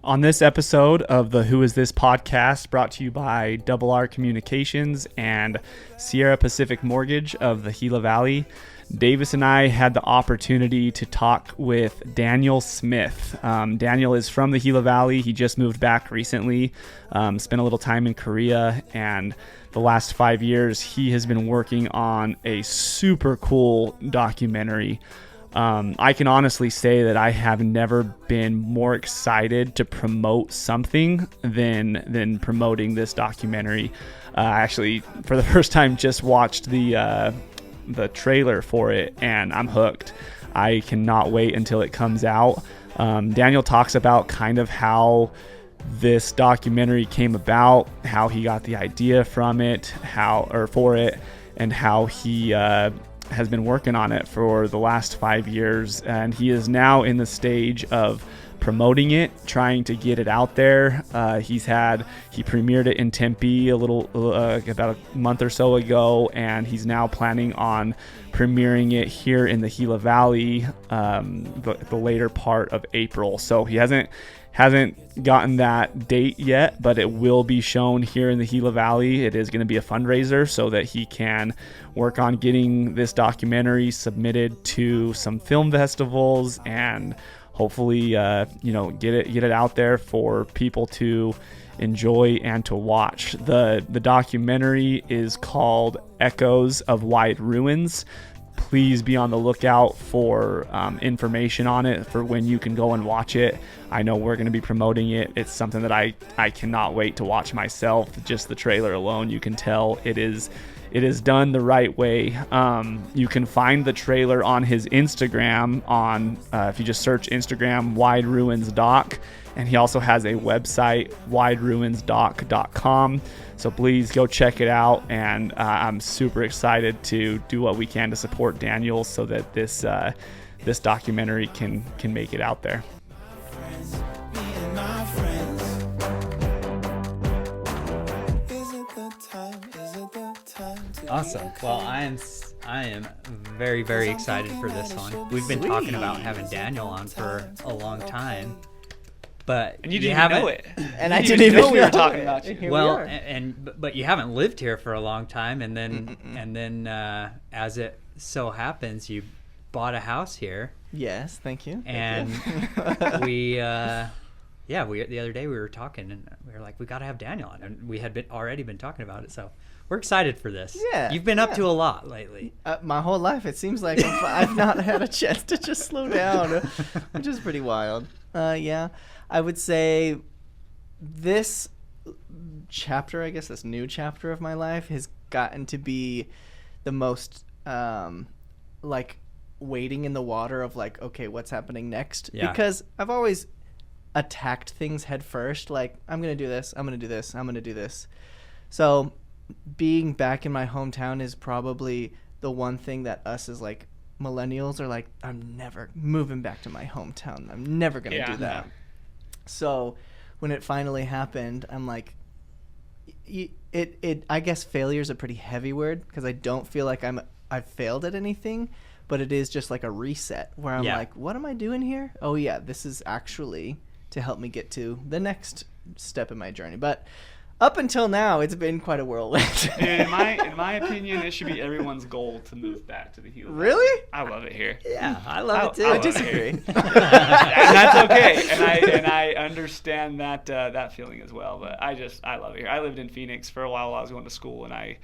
On this episode of the Who Is This podcast, brought to you by Double R Communications and Sierra Pacific Mortgage of the Gila Valley, Davis and I had the opportunity to talk with Daniel Smith. Daniel is from the Gila Valley. He just moved back recently, spent a little time in Korea, and the last 5 years he has been working on a super cool documentary. I can honestly say that I have never been more excited to promote something than promoting this documentary. I actually, for the first time, just watched the trailer for it, and I'm hooked. I cannot wait until it comes out. Daniel talks about kind of how this documentary came about, how he got the idea for it, and how he has been working on it for the last 5 years, and he is now in the stage of promoting it, trying to get it out there. He premiered it in Tempe about a month or so ago, and he's now planning on premiering it here in the Gila Valley the later part of April. So he hasn't gotten that date yet, but it will be shown here in the Gila Valley. It is going to be a fundraiser so that he can work on getting this documentary submitted to some film festivals and hopefully get it out there for people to enjoy and to watch. The documentary is called Echoes of Wide Ruins. Please be on the lookout for information on it for when you can go and watch it. I know we're going to be promoting it. It's something that I cannot wait to watch myself. Just the trailer alone, you can tell it is done the right way. You can find the trailer on his Instagram if you just search Instagram Wide Ruins Doc, and he also has a website, wideruinsdoc.com. So please go check it out, and I'm super excited to do what we can to support Daniel so that this documentary can make it out there. Awesome. Well, I am very, very excited for this one. We've been talking about having Daniel on for a long time, but and you didn't even know it. And I didn't even know we were talking about you. Well, but you haven't lived here for a long time, and then as it so happens, you bought a house here. Yes, thank you. And we the other day we were talking, and we were like, we got to have Daniel on, and we had already been talking about it, so. We're excited for this. Yeah. You've been up to a lot lately. My whole life, it seems like I've not had a chance to just slow down, which is pretty wild. I would say this chapter, this new chapter of my life has gotten to be the most, wading in the water of okay, what's happening next? Yeah. Because I've always attacked things head first. Like, I'm going to do this, I'm going to do this, I'm going to do this. So being back in my hometown is probably the one thing that us as millennials are I'm never moving back to my hometown. I'm never going to do that. So when it finally happened, I'm like, I guess failure is a pretty heavy word because I don't feel like I've failed at anything, but it is just like a reset where I'm like, what am I doing here? Oh yeah, this is actually to help me get to the next step in my journey. But up until now, it's been quite a whirlwind. In my opinion, it should be everyone's goal to move back to the Gila Valley. Really? I love it here. Yeah, I love it too. I disagree. And that's okay. And I understand that feeling as well. But I love it here. I lived in Phoenix for a while I was going to school, and I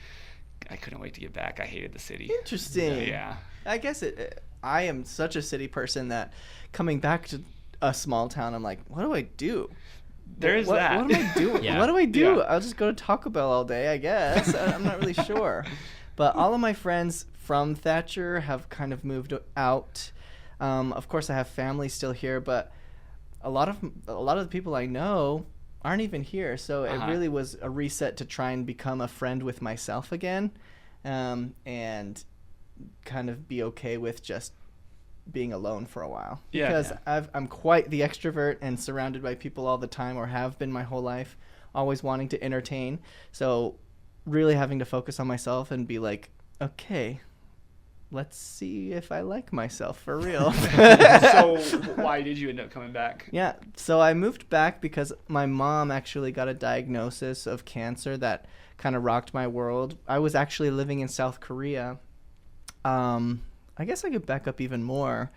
couldn't wait to get back. I hated the city. Interesting. Yeah. I guess I am such a city person that coming back to a small town, I'm like, what do I do? There's that. What am I doing? Yeah. What do I do? Yeah. I'll just go to Taco Bell all day, I guess. I'm not really sure. But all of my friends from Thatcher have kind of moved out. Of course, I have family still here, but a lot of the people I know aren't even here. So it really was a reset to try and become a friend with myself again, and kind of be okay with just being alone for a while, because I'm quite the extrovert and surrounded by people all the time, or have been my whole life, always wanting to entertain. So really having to focus on myself and be like, okay, let's see if I like myself for real. So why did you end up coming back? Yeah, so I moved back because my mom actually got a diagnosis of cancer that kind of rocked my world. I was actually living in South Korea. I guess I could back up even more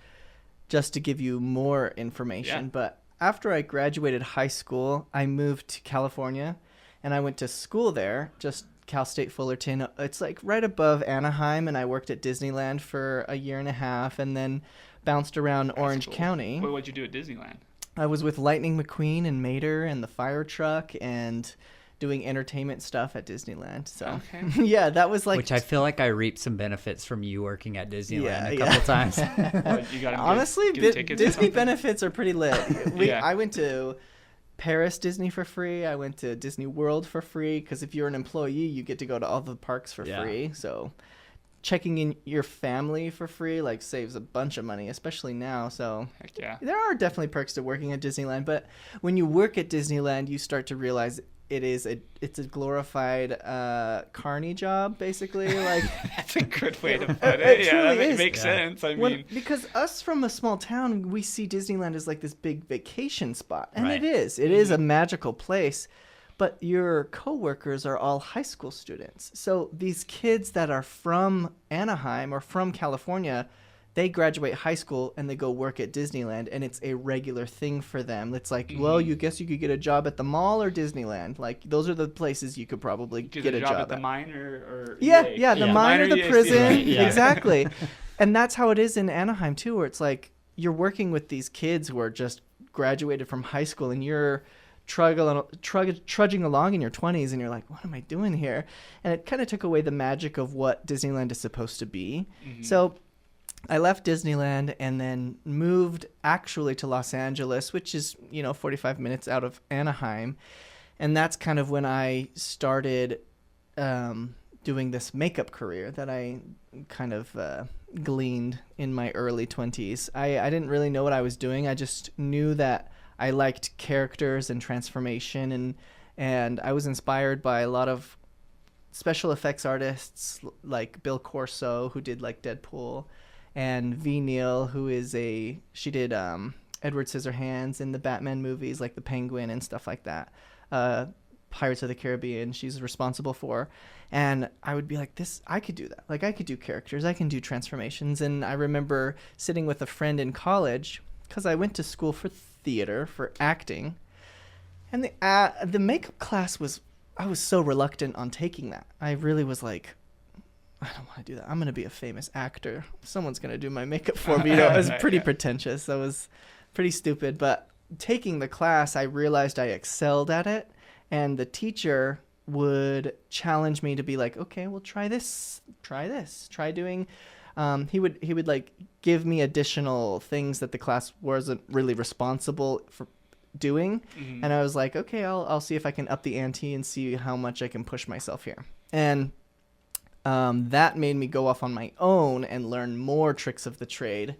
just to give you more information. Yeah. But after I graduated high school, I moved to California, and I went to school there, just Cal State Fullerton. It's like right above Anaheim, and I worked at Disneyland for a year and a half and then bounced around That's Orange cool. County. What'd you do at Disneyland? I was with Lightning McQueen and Mater and the fire truck and doing entertainment stuff at Disneyland. So Okay. yeah, that was like Which I feel like I reaped some benefits from you working at Disneyland Yeah, a yeah. couple times. What, you got honestly, get tickets or Disney something? benefits are pretty lit. Yeah. I went to Paris Disney for free. I went to Disney World for free because if you're an employee, you get to go to all the parks for Yeah. free. So checking in your family for free like saves a bunch of money, especially now. So Heck yeah. there are definitely perks to working at Disneyland, but when you work at Disneyland, you start to realize it's a glorified carny job, basically. Like That's a good way to put It it. Yeah, truly that is. makes Yeah. sense. I mean, because us from a small town, we see Disneyland as like this big vacation spot, and Right. it is. It is a magical place. But your coworkers are all high school students. So these kids that are from Anaheim or from California, they graduate high school and they go work at Disneyland, and it's a regular thing for them. It's like, well, you guess you could get a job at the mall or Disneyland. Like those are the places you could probably get a job at the at. mine or Yeah, EA. yeah, the Yeah. mine or the EA, prison. Yeah. Exactly. And that's how it is in Anaheim too, where it's like you're working with these kids who are just graduated from high school, and you're trudging along in your 20s, and you're like, what am I doing here? And it kind of took away the magic of what Disneyland is supposed to be. So I left Disneyland and then moved actually to Los Angeles, which is, 45 minutes out of Anaheim. And that's kind of when I started doing this makeup career that I kind of gleaned in my early 20s. I didn't really know what I was doing. I just knew that I liked characters and transformation, and I was inspired by a lot of special effects artists like Bill Corso, who did like Deadpool, and V. Neal, who is she did Edward Scissorhands in the Batman movies, like the Penguin and stuff like that. Pirates of the Caribbean, she's responsible for. And I would be like, I could do that. Like, I could do characters, I can do transformations. And I remember sitting with a friend in college, because I went to school for theater, for acting. And the makeup class I was so reluctant on taking that. I really was like, I don't want to do that. I'm going to be a famous actor. Someone's going to do my makeup for me. It was pretty pretentious. I was pretty stupid. But taking the class, I realized I excelled at it. And the teacher would challenge me to be like, okay, well, try this, try doing. He would like give me additional things that the class wasn't really responsible for doing. Mm-hmm. And I was like, okay, I'll see if I can up the ante and see how much I can push myself here. And that made me go off on my own and learn more tricks of the trade.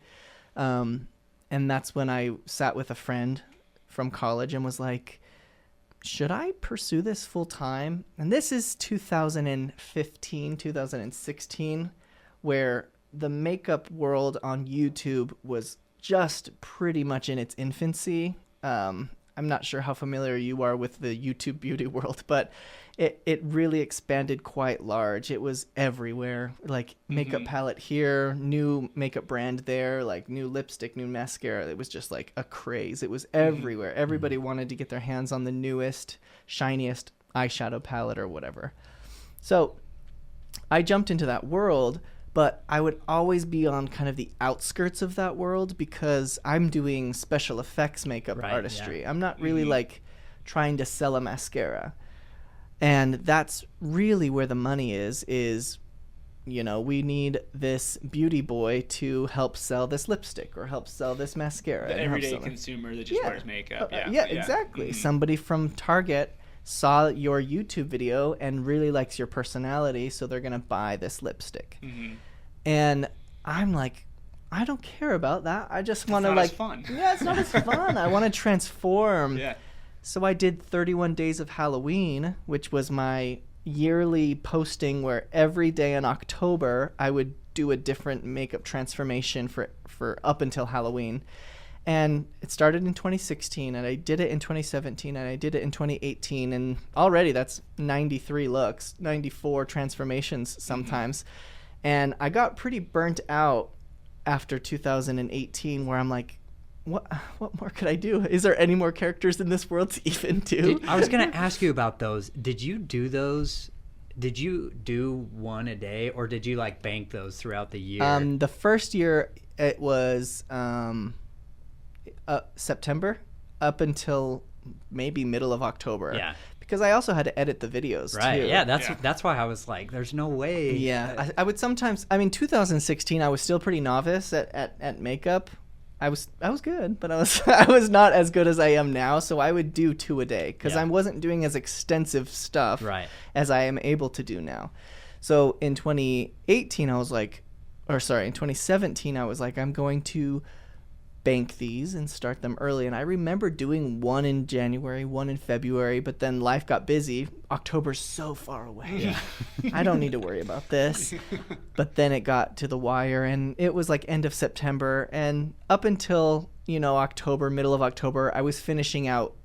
And that's when I sat with a friend from college and was like, should I pursue this full time? And this is 2015, 2016, where the makeup world on YouTube was just pretty much in its infancy. I'm not sure how familiar you are with the YouTube beauty world, but it really expanded quite large. It was everywhere, like makeup palette here, new makeup brand there, like new lipstick, new mascara. It was just like a craze. It was everywhere. Everybody wanted to get their hands on the newest, shiniest eyeshadow palette or whatever. So I jumped into that world, but I would always be on kind of the outskirts of that world because I'm doing special effects makeup artistry. Yeah. I'm not really like trying to sell a mascara. And that's really where the money is, we need this beauty boy to help sell this lipstick or help sell this mascara. The everyday consumer that just wears makeup. Yeah, exactly. Somebody from Target saw your YouTube video and really likes your personality, so they're going to buy this lipstick. And I'm like, I don't care about that. I just want to like... fun. Yeah, it's not as fun. I want to transform. Yeah. So I did 31 Days of Halloween, which was my yearly posting where every day in October I would do a different makeup transformation for up until Halloween. And it started in 2016, and I did it in 2017, and I did it in 2018, and already that's 93 looks, 94 transformations sometimes. And I got pretty burnt out after 2018, where I'm like, what more could I do? Is there any more characters in this world to even do? I was going to ask you about those. Did you do those? Did you do one a day, or did you like bank those throughout the year? The first year it was September up until maybe middle of October. Yeah. Because I also had to edit the videos Right. too. Yeah, that's why I was like, there's no way. Yeah. I would sometimes, 2016 I was still pretty novice at makeup. I was good, but I was not as good as I am now, so I would do 2 a day because I wasn't doing as extensive stuff as I am able to do now. So in 2017 I was like, I'm going to bank these and start them early. And I remember doing one in January, one in February, but then life got busy. October's so far away. I don't need to worry about this. But then it got to the wire, and it was like end of September, and up until October, middle of October, I was finishing out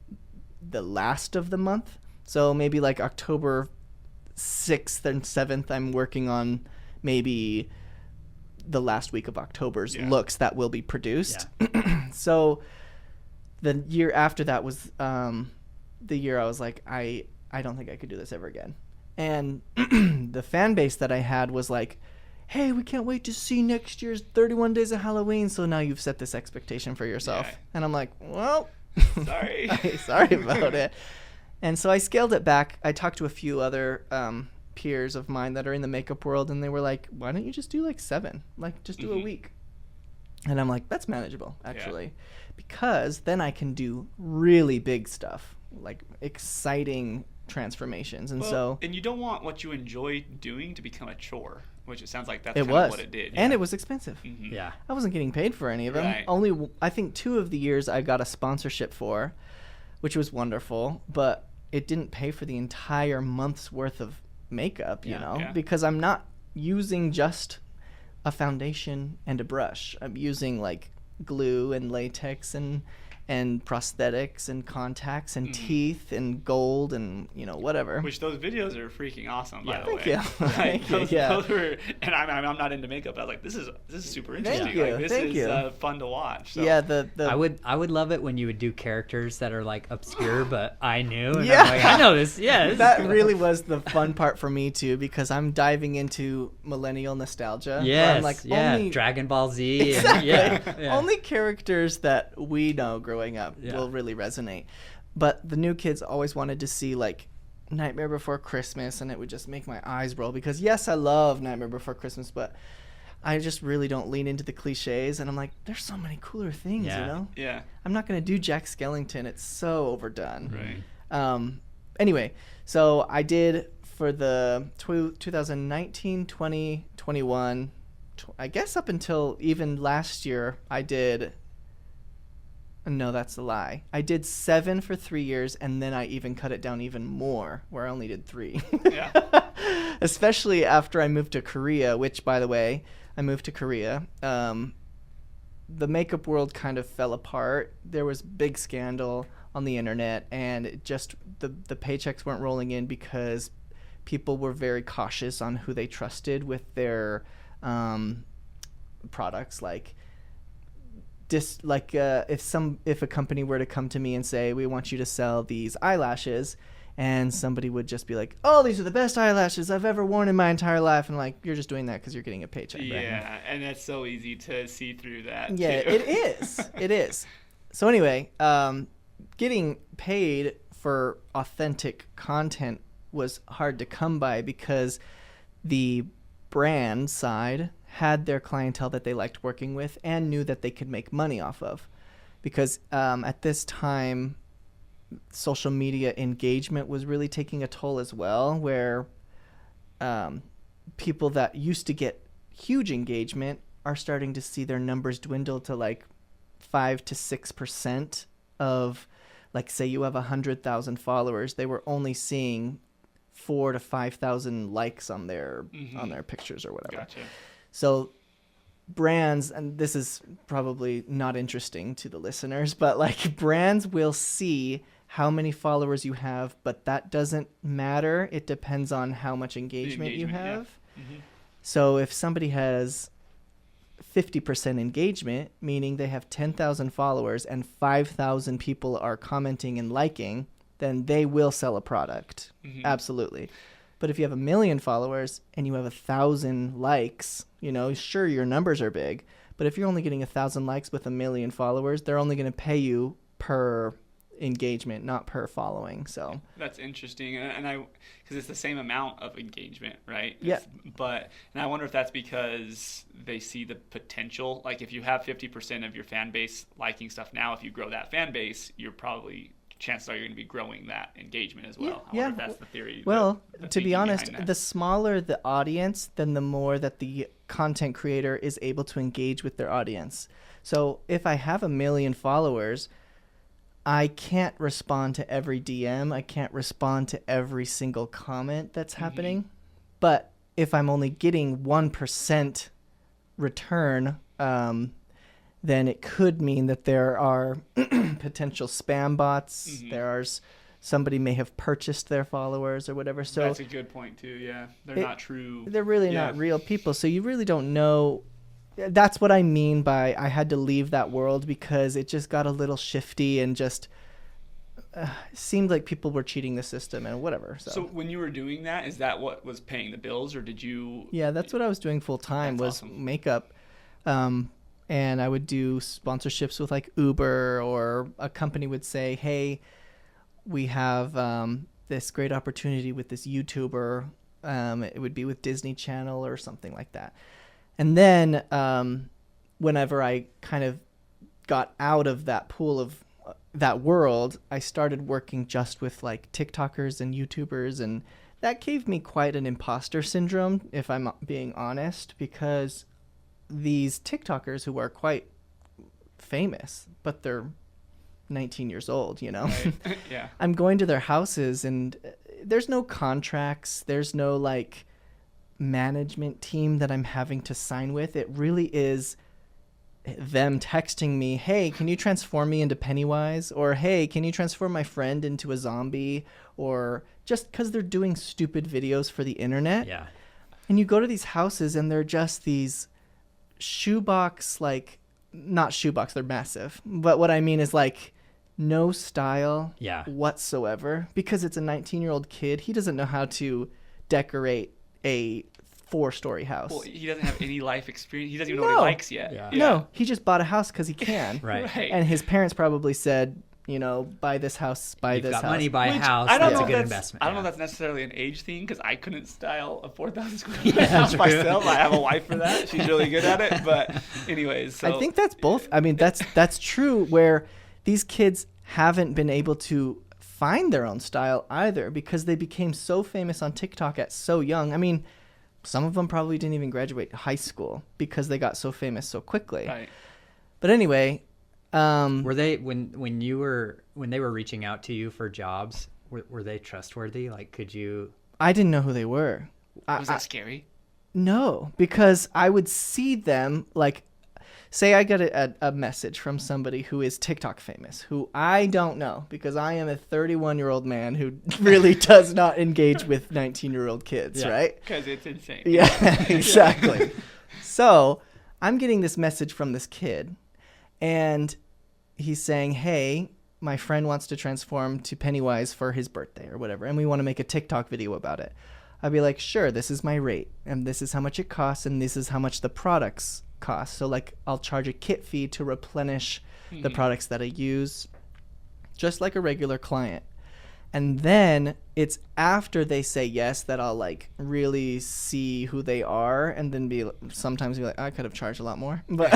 the last of the month. So maybe like October 6th and 7th, I'm working on maybe the last week of October's looks that will be produced. So the year after that was the year I was like, I don't think I could do this ever again. And the fan base that I had was like, hey, we can't wait to see next year's 31 Days of Halloween. So now you've set this expectation for yourself. Yeah. And I'm like, well, sorry. Sorry about it. And so I scaled it back. I talked to a few other peers of mine that are in the makeup world, and they were like, why don't you just do like 7, like just do a week? And I'm like, that's manageable actually, because then I can do really big stuff, like exciting transformations. And and you don't want what you enjoy doing to become a chore, which it sounds like that's kind of what it did. And it was expensive. I wasn't getting paid for any of them. Only I think 2 of the years I got a sponsorship for, which was wonderful, but it didn't pay for the entire month's worth of makeup, because I'm not using just a foundation and a brush. I'm using like glue and latex and prosthetics and contacts and teeth and gold and whatever. Which those videos are freaking awesome, by the way. Thank you. Those were, and I'm not into makeup. I was like, this is super interesting. Thank you. Fun to watch. So. Yeah, I would love it when you would do characters that are like obscure, but I knew. And I'm like, I know this. Yeah, that really was the fun part for me too, because I'm diving into millennial nostalgia. Yes, I'm like, only Dragon Ball Z. Exactly. And, only characters that we know growing up will really resonate. But the new kids always wanted to see like Nightmare Before Christmas, and it would just make my eyes roll, because yes, I love Nightmare Before Christmas, but I just really don't lean into the cliches, and I'm like, there's so many cooler things, Yeah. I'm not going to do Jack Skellington. It's so overdone. Right. Anyway, so I did for the 2019, 20, 21, I guess up until even last year, I did... No, that's a lie. I did 7 for 3 years, and then I even cut it down even more, where I only did 3. Especially after I moved to Korea, which, by the way, I moved to Korea. The makeup world kind of fell apart. There was big scandal on the internet, and it just the paychecks weren't rolling in because people were very cautious on who they trusted with their products. If a company were to come to me and say, we want you to sell these eyelashes, and somebody would just be like, oh, these are the best eyelashes I've ever worn in my entire life, and like, you're just doing that because you're getting a paycheck. Yeah, and that's so easy to see through that. Yeah, too. it is. So anyway, getting paid for authentic content was hard to come by, because the brand side had their clientele that they liked working with and knew that they could make money off of. Because at this time, social media engagement was really taking a toll as well, where people that used to get huge engagement are starting to see their numbers dwindle to like 5 to 6% of, like, say you have 100,000 followers, they were only seeing 4,000 to 5,000 likes on their pictures or whatever. Gotcha. So brands, and this is probably not interesting to the listeners, but like brands will see how many followers you have, but that doesn't matter. It depends on how much engagement you have. Yeah. Mm-hmm. So if somebody has 50% engagement, meaning they have 10,000 followers and 5,000 people are commenting and liking, then they will sell a product. Mm-hmm. Absolutely. But if you have 1 million followers and you have 1,000 likes, you know, sure, your numbers are big, but if you're only getting 1,000 likes with 1 million followers, they're only going to pay you per engagement, not per following. So that's interesting, and I because it's the same amount of engagement, right? Yeah. And I wonder if that's because they see the potential. Like if you have 50% of your fan base liking stuff now, if you grow that fan base, you're probably chances are you're going to be growing that engagement as well. I wonder if that's the theory. Well, the to be thinking honest, behind that. the smaller the audience, then the more that the content creator is able to engage with their audience. So if I have 1 million followers, I can't respond to every DM. I can't respond to every single comment that's happening. But if I'm only getting 1% return, then it could mean that there are potential spam bots. Somebody may have purchased their followers or whatever. So that's a good point too. Yeah, they're not true. They're really not real people. So you really don't know. That's what I mean by I had to leave that world, because it just got a little shifty and just seemed like people were cheating the system and whatever. So when you were doing that, is that what was paying the bills, or did you? Yeah, that's what I was doing full time, was awesome. Makeup. And I would do sponsorships with like Uber, or a company would say, hey, we have this great opportunity with this YouTuber. It would be with Disney Channel or something like that. And then whenever I kind of got out of that pool of that world, I started working just with like TikTokers and YouTubers, and that gave me quite an imposter syndrome, if I'm being honest, because these TikTokers who are quite famous, but they're 19 years old, you know? Right. Yeah. I'm going to their houses and there's no contracts. There's no like management team that I'm having to sign with. It really is them texting me, hey, can you transform me into Pennywise? Or, hey, can you transform my friend into a zombie? Or just because they're doing stupid videos for the internet. Yeah. And you go to these houses and they're just these shoebox, like, not shoebox, they're massive. But what I mean is like no style whatsoever, because it's a 19-year-old kid. He doesn't know how to decorate a 4-story house. Well, he doesn't have any life experience. He doesn't even know what he likes yet. Yeah. No, he just bought a house because he can. Right. And his parents probably said, you know, buy this house, buy this house. You've got money, buy a house. I don't That's know a good if investment. I don't know if that's necessarily an age thing, because I couldn't style a 4,000 square foot house myself. I have a wife for that. She's really good at it. But anyways, so I think that's both. I mean, that's true, where these kids haven't been able to find their own style either, because they became so famous on TikTok at so young. I mean, some of them probably didn't even graduate high school because they got so famous so quickly. Right. But anyway, were they when they were reaching out to you for jobs? Were they trustworthy? Like, could you? I didn't know who they were. Was that scary? No, because I would see them, like, say I get a message from somebody who is TikTok famous, who I don't know, because I am a 31-year-old man who really does not engage with 19-year-old kids, right? Because it's insane. Yeah, exactly. So I'm getting this message from this kid, and he's saying, hey, my friend wants to transform to Pennywise for his birthday or whatever, and we want to make a TikTok video about it. I'd be like, sure, this is my rate, and this is how much it costs, and this is how much the products cost. So like, I'll charge a kit fee to replenish the products that I use, just like a regular client. And then it's after they say yes that I'll like really see who they are, and then sometimes be like, I could have charged a lot more. But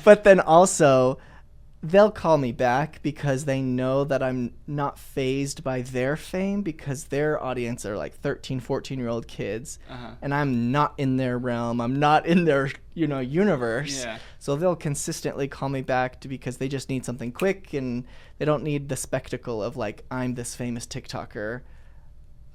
but then also they'll call me back because they know that I'm not fazed by their fame, because their audience are like 13, 14-year-old kids, and I'm not in their realm. I'm not in their, universe. Yeah. So they'll consistently call me back because they just need something quick, and they don't need the spectacle of like, I'm this famous TikToker.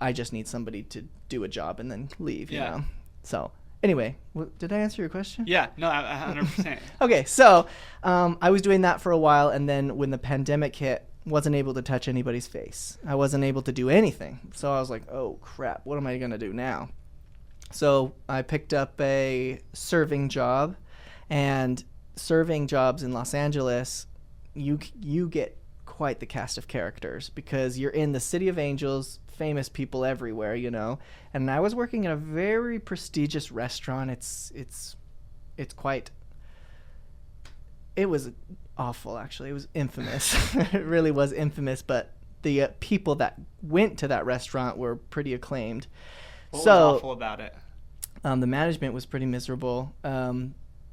I just need somebody to do a job and then leave, you know? So Anyway, did I answer your question? Yeah, no, 100%. Okay, so I was doing that for a while, and then when the pandemic hit, wasn't able to touch anybody's face. I wasn't able to do anything. So I was like, oh, crap, what am I going to do now? So I picked up a serving job, and serving jobs in Los Angeles, you get quite the cast of characters because you're in the City of Angels, famous people everywhere, you know. And I was working at a very prestigious restaurant. It's quite. It was awful, actually. It was infamous. It really was infamous. But the people that went to that restaurant were pretty acclaimed. What was awful about it? The management was pretty miserable.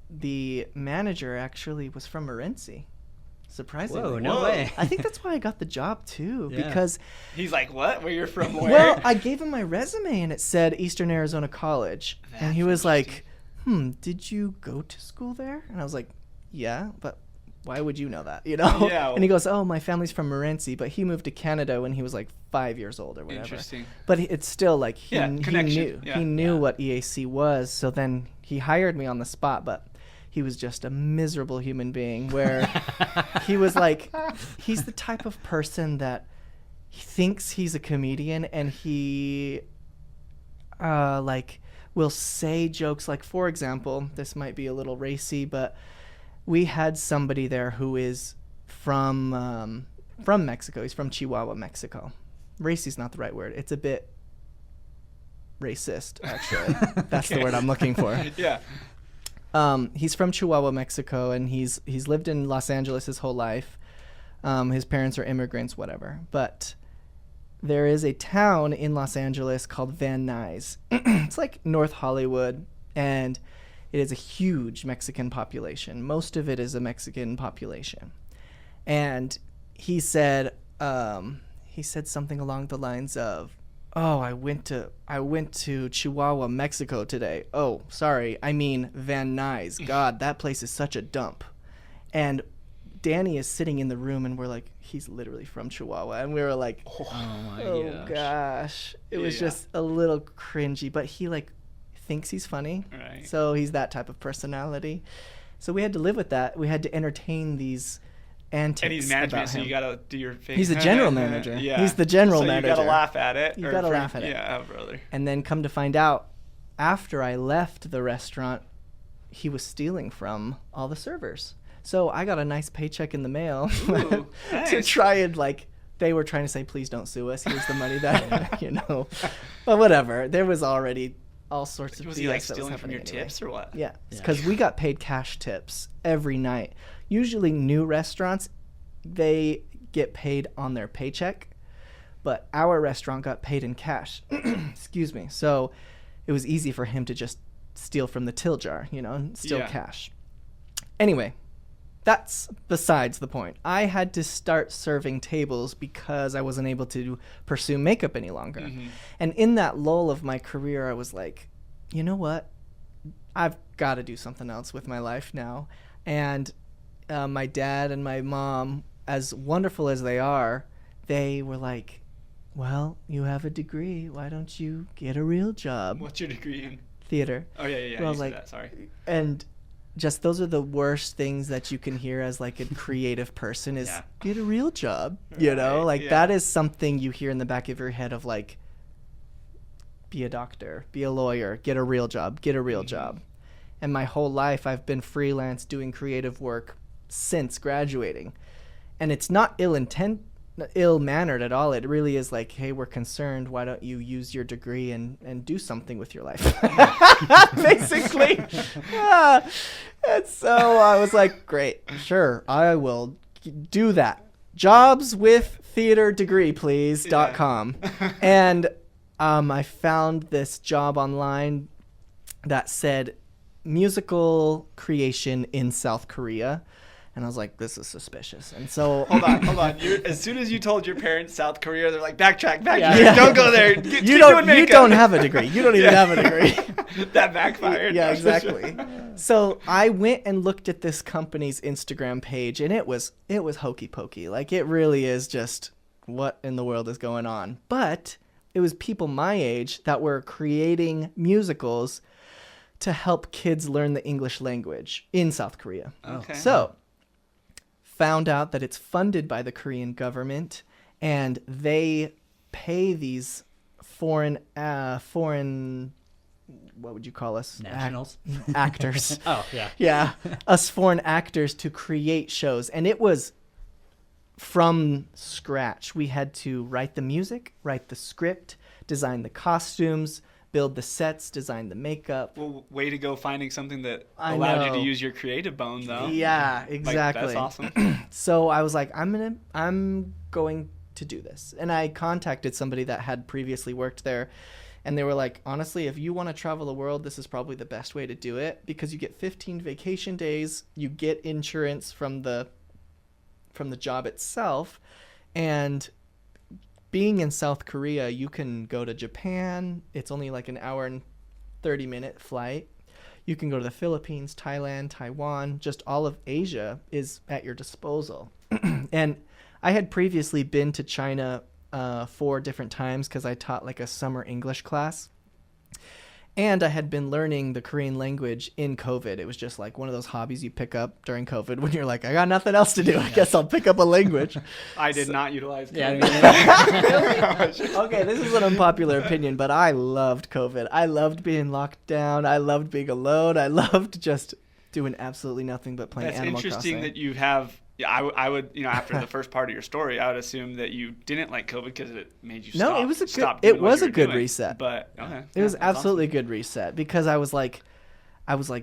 The manager actually was from Morenci. Surprisingly. Whoa, no way. I think that's why I got the job too, Yeah. because He's like, what? Where you're from? Where? well, I gave him my resume and it said Eastern Arizona College, and he was like, did you go to school there? And I was like, yeah, but why would you know that? You know? Yeah. And he goes, oh, my family's from Morenci, but he moved to Canada when he was like 5 years old or whatever. Interesting. But it's still like he connection. knew Yeah. he knew what EAC was. So then he hired me on the spot, but he was just a miserable human being where he was like, he's the type of person that he thinks he's a comedian, and he like will say jokes. Like, for example, this might be a little racy, but we had somebody there who is from Mexico. He's from Chihuahua, Mexico. Racy's not the right word. It's a bit racist, actually. That's the word I'm looking for. Yeah. He's from Chihuahua, Mexico, and he's lived in Los Angeles his whole life. His parents are immigrants, whatever. But there is a town in Los Angeles called Van Nuys. It's like North Hollywood, and it is a huge Mexican population. Most of it is a Mexican population. And he said something along the lines of, oh, I went to Chihuahua, Mexico today. Oh, sorry. I mean Van Nuys. God, that place is such a dump. And Danny is sitting in the room, and we're like, he's literally from Chihuahua. And we were like, oh gosh. It was just a little cringy, but he like thinks he's funny. Right. So he's that type of personality. So we had to live with that. We had to entertain these antics. And he's management, about so him. you gotta do your face. He's the general manager. Yeah. He's the general so manager. you gotta laugh at it. You gotta laugh at it. Yeah, brother. And then come to find out, after I left the restaurant, he was stealing from all the servers. So I got a nice paycheck in the mail Ooh, to nice. try and like, they were trying to say, please don't sue us. Here's the money that, you know. But whatever. There was already all sorts of Was BS he like that was stealing from happening your anyway. tips or what? Yeah, because we got paid cash tips every night. Usually new restaurants, they get paid on their paycheck, but our restaurant got paid in cash. Excuse me. So it was easy for him to just steal from the till jar, you know, and steal Yeah. cash. Anyway, that's besides the point. I had to start serving tables because I wasn't able to pursue makeup any longer. Mm-hmm. And in that lull of my career, I was like, you know what? I've got to do something else with my life now. And my dad and my mom, as wonderful as they are, they were like, well, you have a degree. Why don't you get a real job? What's your degree in? Theater. Oh yeah. Well, you said like, that. Sorry. And just those are the worst things that you can hear as like a creative person is Yeah. get a real job. You know, Right, like yeah. that is something you hear in the back of your head of like, be a doctor, be a lawyer, get a real job, get a real job. And my whole life I've been freelance doing creative work since graduating. And it's not ill-mannered at all. It really is like, hey, we're concerned. Why don't you use your degree and do something with your life? Basically. And so I was like, great, sure, I will do that. Jobs with theater degree, please, Yeah. .com. And I found this job online that said musical creation in South Korea. And I was like, this is suspicious. And so Hold on. As soon as you told your parents South Korea, they're like, backtrack. Yeah. Don't go there. you don't have a degree. You don't even Yeah. have a degree. That backfired. Yeah, exactly. So I went and looked at this company's Instagram page, and it was hokey pokey. Like, it really is just, what in the world is going on? But it was people my age that were creating musicals to help kids learn the English language in South Korea. Okay. So, found out that it's funded by the Korean government, and they pay these foreign what would you call us? Nationals? Actors. Oh, yeah. Yeah, us foreign actors to create shows. And it was from scratch. We had to write the music, write the script, design the costumes, build the sets, design the makeup. Well, way to go finding something that I allowed you know. to use your creative bone, though. Yeah, exactly. That's awesome. So I was like, I'm going to do this. And I contacted somebody that had previously worked there. And they were like, honestly, if you want to travel the world, this is probably the best way to do it, because you get 15 vacation days, you get insurance from the job itself, and being in South Korea, you can go to Japan. It's only like an hour and 30-minute flight. You can go to the Philippines, Thailand, Taiwan. Just all of Asia is at your disposal. And I had previously been to China 4 different times because I taught like a summer English class. And I had been learning the Korean language in COVID. It was just like one of those hobbies you pick up during COVID when you're like, I got nothing else to do. I guess I'll pick up a language. I did not utilize COVID. Yeah, Really? Okay, this is an unpopular opinion, but I loved COVID. I loved being locked down. I loved being alone. I loved just doing absolutely nothing but playing That's Animal interesting Crossing. that you have. Yeah, I would, after the first part of your story, I would assume that you didn't like COVID because it made you No, stop. it was a good. stop doing It what was you a were good doing. reset. But okay, It was that's absolutely a awesome. good reset because I was like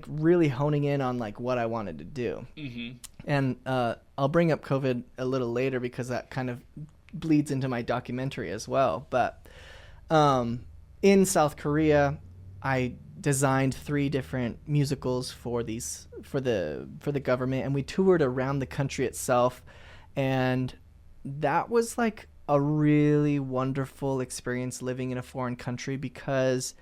really honing in on like what I wanted to do. Mhm. And I'll bring up COVID a little later because that kind of bleeds into my documentary as well. But in South Korea, I designed 3 different musicals for the government, and we toured around the country itself, and that was like a really wonderful experience living in a foreign country because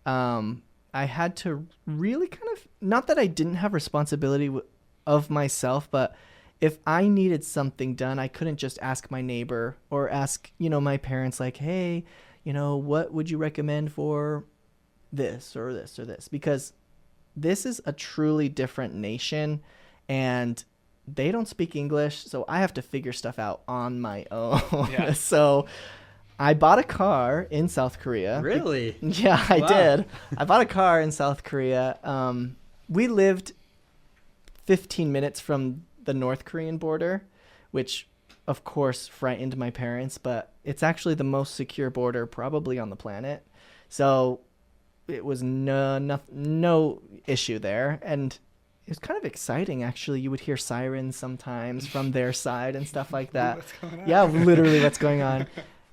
I had to really kind of, not that I didn't have responsibility of myself, but if I needed something done, I couldn't just ask my neighbor or ask, my parents like, hey, what would you recommend for this or this or this? Because this is a truly different nation and they don't speak English, so I have to figure stuff out on my own. Yeah. So I bought a car in South Korea. Really? Yeah, I did. I bought a car in South Korea. We lived 15 minutes from the North Korean border, which of course frightened my parents, but it's actually the most secure border probably on the planet. So it was no issue there. And it was kind of exciting, actually. You would hear sirens sometimes from their side and stuff like that. What's going on? Yeah, literally what's going on.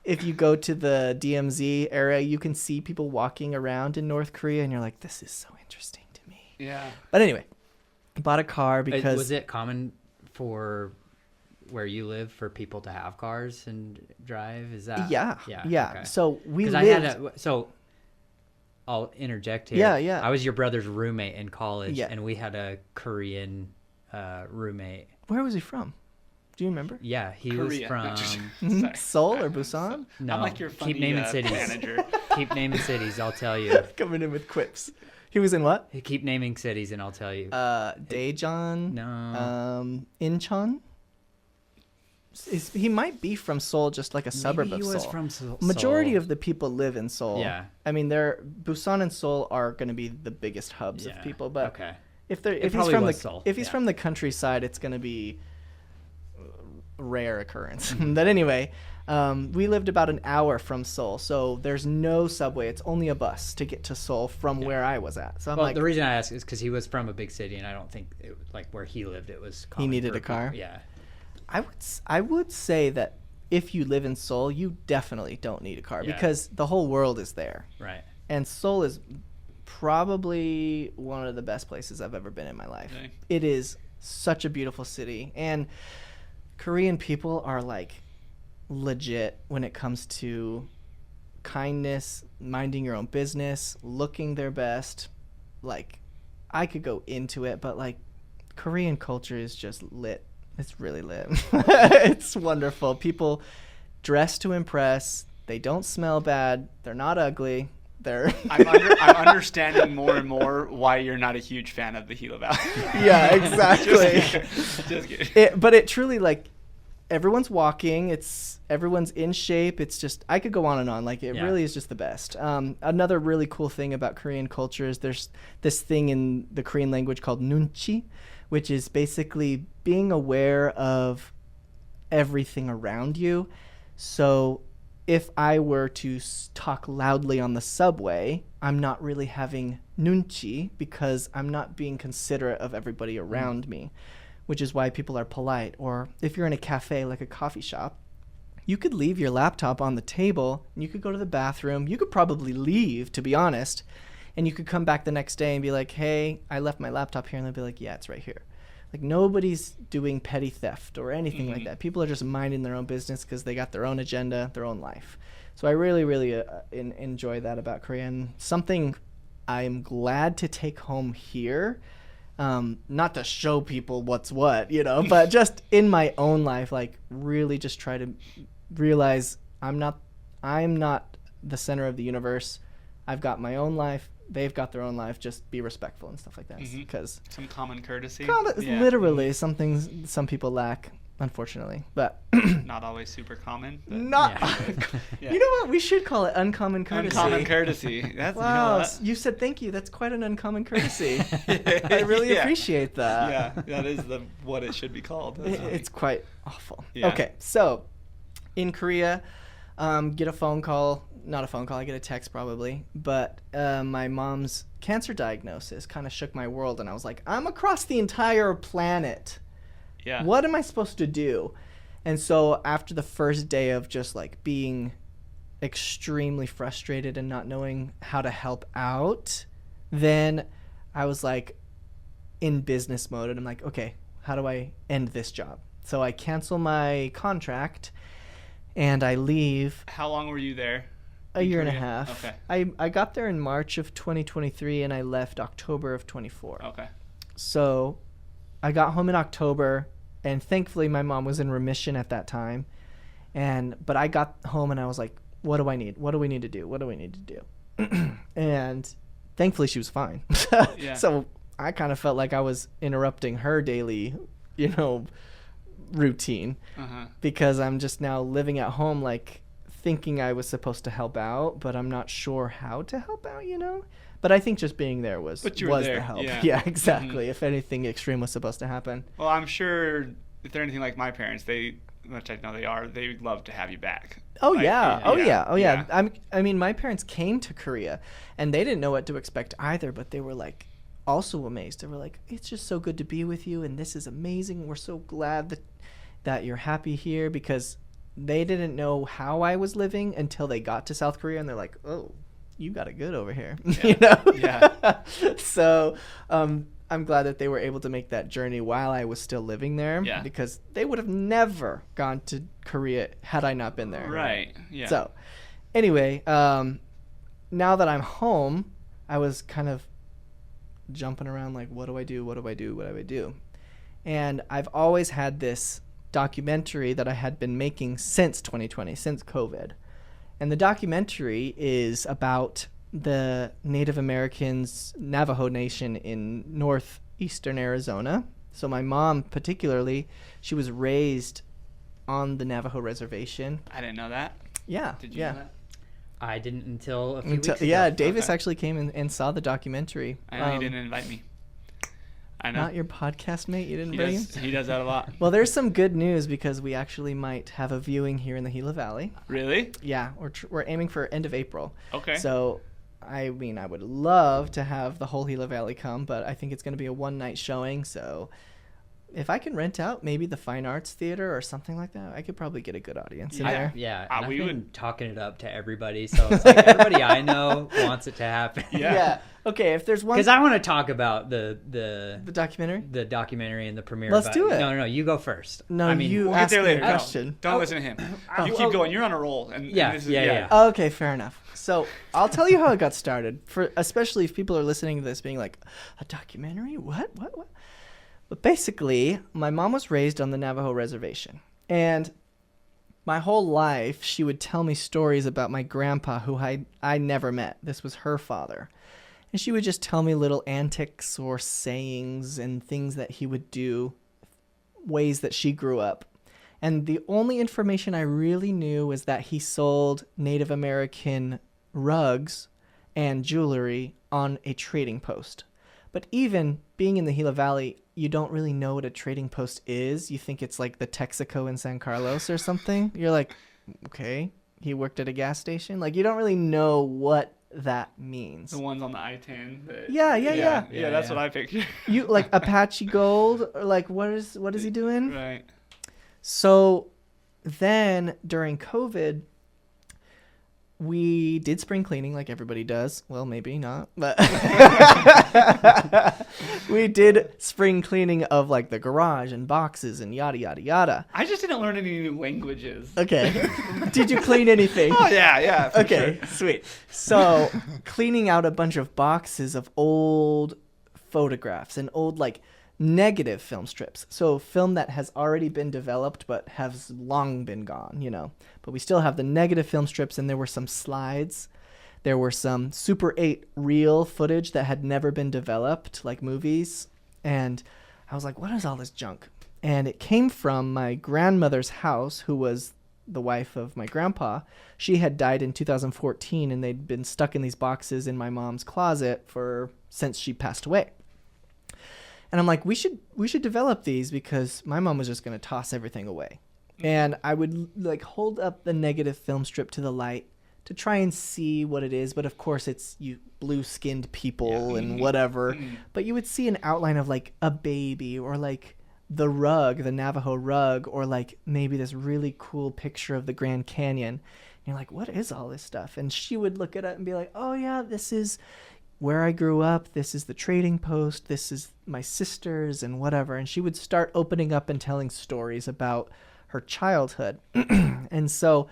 If you go to the DMZ area, you can see people walking around in North Korea, and you're like, this is so interesting to me. Yeah. But anyway, I bought a car because... Was it common for where you live for people to have cars and drive? Is that... Yeah. Okay. So we 'Cause lived... I'll interject here. Yeah. I was your brother's roommate in college, Yeah. and we had a Korean roommate. Where was he from? Do you remember? Yeah, he was Korea. from... No, just- Mhm. sorry. Seoul or Busan? No, I'm like your funny keep naming cities. manager. Keep naming cities, I'll tell you. Coming in with quips. He was in what? Keep naming cities, and I'll tell you. Daejeon. No. Incheon. He might be from Seoul, just like a suburb Maybe of he was Seoul. from Seoul. Majority of the people live in Seoul. Yeah. I mean, Busan and Seoul are going to be the biggest hubs of people. But okay. if he's probably from the was Seoul, if he's yeah. from the countryside, it's going to be a rare occurrence. But anyway, we lived about an hour from Seoul, so there's no subway. It's only a bus to get to Seoul from where I was at. So I'm Well, like, the reason I ask is because he was from a big city, and I don't think where he lived, it was. Common needed for a car? people. Yeah. I would say that if you live in Seoul, you definitely don't need a car Yeah. because the whole world is there. Right. And Seoul is probably one of the best places I've ever been in my life. Okay. It is such a beautiful city. And Korean people are like legit when it comes to kindness, minding your own business, looking their best. Like, I could go into it, but like Korean culture is just lit. It's really lit. It's wonderful. People dress to impress. They don't smell bad. They're not ugly. there. I'm understanding more and more why you're not a huge fan of the Gila Valley. Yeah, exactly. Just kidding. But it truly, like, everyone's walking. Everyone's in shape. It's just, I could go on and on. Like, it really is just the best. Another really cool thing about Korean culture is there's this thing in the Korean language called nunchi, which is basically being aware of everything around you. So if I were to talk loudly on the subway, I'm not really having nunchi because I'm not being considerate of everybody around me, which is why people are polite. Or if you're in a cafe, like a coffee shop, you could leave your laptop on the table and you could go to the bathroom. You could probably leave, to be honest, and you could come back the next day and be like, hey, I left my laptop here. And they'll be like, yeah, it's right here. Like, nobody's doing petty theft or anything like that. People are just minding their own business because they got their own agenda, their own life. So I really, really enjoy that about Korea. And something I'm glad to take home here, not to show people what's what, but just in my own life, like, really just try to realize I'm not the center of the universe. I've got my own life. They've got their own life. Just be respectful and stuff like that. Because some common courtesy. Literally, some things some people lack, unfortunately. But not always super common. Not. You know what? We should call it uncommon courtesy. Uncommon courtesy. That's, wow. You said thank you. That's quite an uncommon courtesy. I really appreciate that. Yeah, that is what it should be called. It's quite awful. Yeah. Okay, so in Korea, get a phone call. Not a phone call, I get a text probably, but my mom's cancer diagnosis kind of shook my world, and I was like, I'm across the entire planet. Yeah. What am I supposed to do? And so after the first day of just like being extremely frustrated and not knowing how to help out, then I was like in business mode, and I'm like, okay, how do I end this job? So I cancel my contract and I leave. How long were you there? A year and a half. Okay. I got there in March of 2023 and I left October of 24. Okay. So I got home in October, and thankfully my mom was in remission at that time. But I got home and I was like, what do I need? What do we need to do? What do we need to do? And thankfully she was fine. Yeah. So I kind of felt like I was interrupting her daily, routine, because I'm just now living at home, like, thinking I was supposed to help out, but I'm not sure how to help out, But I think just being there was there. the help. Yeah, Exactly. If anything extreme was supposed to happen. Well, I'm sure if they're anything like my parents, which I know they are, they would love to have you back. Oh, Like, yeah. Yeah. I mean, my parents came to Korea, and they didn't know what to expect either, but they were like also amazed. They were like, it's just so good to be with you, and this is amazing. We're so glad that you're happy here, because they didn't know how I was living until they got to South Korea, and they're like, oh, you got it good over here. Yeah. Yeah. So I'm glad that they were able to make that journey while I was still living there, because they would have never gone to Korea had I not been there. Right. Yeah. So anyway, now that I'm home, I was kind of jumping around like, what do I do? What do I do? What do I do? And I've always had this documentary that I had been making since 2020, since COVID. And the documentary is about the Native Americans, Navajo Nation in northeastern Arizona. So my mom particularly, she was raised on the Navajo reservation. I didn't know that. Yeah. Did you know that? I didn't until a few weeks ago. Yeah, Davis actually came and saw the documentary. I know he didn't invite me. I know. Not your podcast mate? You didn't bring him? He does that a lot. Well, there's some good news, because we actually might have a viewing here in the Gila Valley. Really? Yeah, we're aiming for end of April. Okay. So, I mean, I would love to have the whole Gila Valley come, but I think it's going to be a one-night showing, so if I can rent out maybe the Fine Arts Theater or something like that, I could probably get a good audience in there. Yeah, and we I've been would talking it up to everybody, so it's like everybody I know wants it to happen. Yeah. Okay, if there's one, because I want to talk about the documentary, and the premiere. Let's do it. No, you go first. No, I mean, you we'll ask get there me a later. question. Don't listen to him. You keep going. You're on a roll. And this is, Okay, fair enough. So I'll tell you how it got started. Especially if people are listening to this, being like, a documentary? What? But basically, my mom was raised on the Navajo reservation, and my whole life, she would tell me stories about my grandpa, who I never met. This was her father. And she would just tell me little antics or sayings and things that he would do, ways that she grew up. And the only information I really knew was that he sold Native American rugs and jewelry on a trading post. But even being in the Gila Valley, you don't really know what a trading post is. You think it's like the Texaco in San Carlos or something. You're like, okay, he worked at a gas station. Like, you don't really know what that means. The ones on the I-10. Yeah. That's what I picture. You like Apache Gold, or like what is he doing? Right. So then during COVID, we did spring cleaning like everybody does. Well, maybe not, but we did spring cleaning of like the garage and boxes and yada, yada, yada. I just didn't learn any new languages. Okay. Did you clean anything? Oh, yeah. For Okay, sure. sweet. So cleaning out a bunch of boxes of old photographs and old like negative film strips. So film that has already been developed but has long been gone, you know. But we still have the negative film strips, and there were some slides. There were some Super 8 reel footage that had never been developed, like movies. And I was like, what is all this junk? And it came from my grandmother's house, who was the wife of my grandpa. She had died in 2014, and they'd been stuck in these boxes in my mom's closet since she passed away. And I'm like, we should develop these, because my mom was just going to toss everything away. And I would like hold up the negative film strip to the light to try and see what it is. But of course, it's you blue-skinned people and whatever. But you would see an outline of like a baby, or like the rug, the Navajo rug, or like maybe this really cool picture of the Grand Canyon. And you're like, what is all this stuff? And she would look at it and be like, oh yeah, this is where I grew up. This is the trading post. This is my sisters and whatever. And she would start opening up and telling stories about her childhood. And so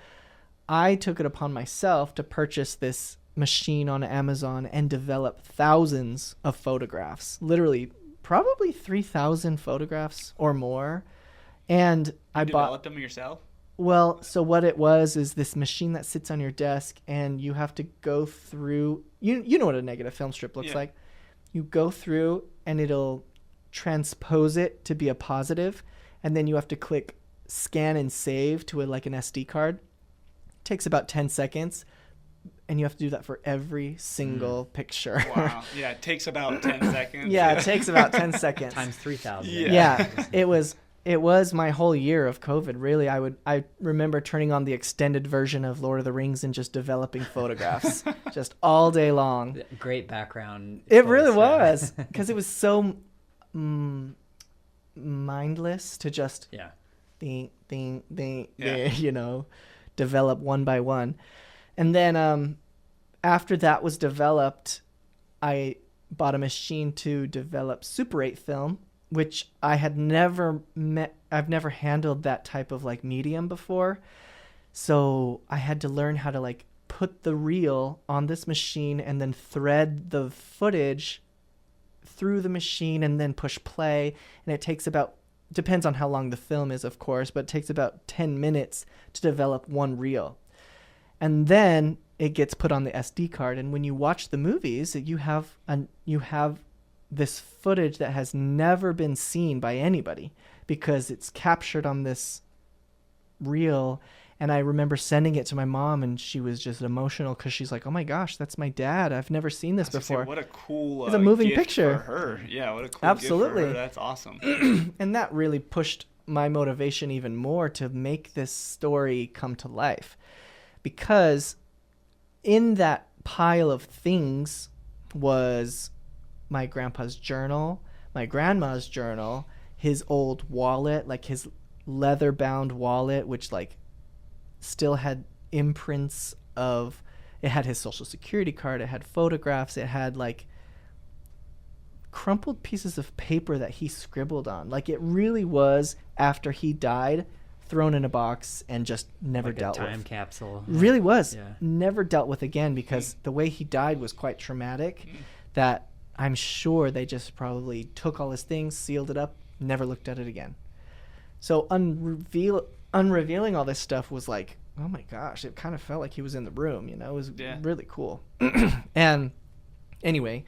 I took it upon myself to purchase this machine on Amazon and develop thousands of photographs, literally probably 3,000 photographs or more. And I developed them yourself? Well, so what it was is this machine that sits on your desk, and you have to go through, you know what a negative film strip looks like. You go through and it'll transpose it to be a positive, and then you have to click scan and save to an SD card. It takes about 10 seconds, and you have to do that for every single picture. Wow. Yeah, it takes about 10 seconds. Yeah, it takes about 10 seconds. Times 3,000. Yeah, it was my whole year of COVID, really. I remember turning on the extended version of Lord of the Rings and just developing photographs just all day long. Great background. It really was, because it was so mindless to just ding, ding, ding, you know, develop one by one. And then after that was developed, I bought a machine to develop Super 8 film, which I had never I've never handled that type of like medium before. So I had to learn how to like put the reel on this machine and then thread the footage through the machine and then push play. And it takes depends on how long the film is, of course, but it takes about 10 minutes to develop one reel. And then it gets put on the SD card. And when you watch the movies, you have this footage that has never been seen by anybody, because it's captured on this reel. And I remember sending it to my mom, and she was just emotional, because she's like, oh my gosh, that's my dad. I've never seen this before. What a cool it's a moving gift picture for her. Yeah, what a cool Absolutely. gift for her. That's awesome. And that really pushed my motivation even more to make this story come to life, because in that pile of things was my grandpa's journal, my grandma's journal, his old wallet, like his leather-bound wallet, which like still had imprints of, it had his social security card, it had photographs, it had like crumpled pieces of paper that he scribbled on. Like it really was, after he died, thrown in a box and just never like dealt a time with. capsule. Really was. Yeah. Never dealt with again, because the way he died was quite traumatic, that I'm sure they just probably took all his things, sealed it up, never looked at it again. So unrevealing all this stuff was like, oh my gosh, it kind of felt like he was in the room, It was really cool. And anyway,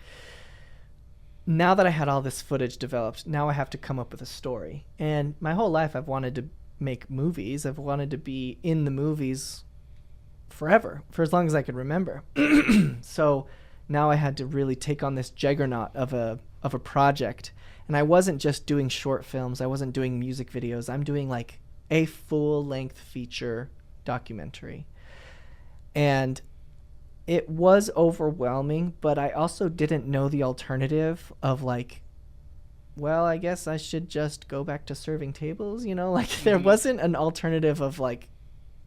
now that I had all this footage developed, now I have to come up with a story. And my whole life I've wanted to make movies. I've wanted to be in the movies forever, for as long as I could remember. So now I had to really take on this juggernaut of a project. And I wasn't just doing short films. I wasn't doing music videos. I'm doing like a full-length feature documentary. And it was overwhelming, but I also didn't know the alternative of like, well, I guess I should just go back to serving tables, like there wasn't an alternative of like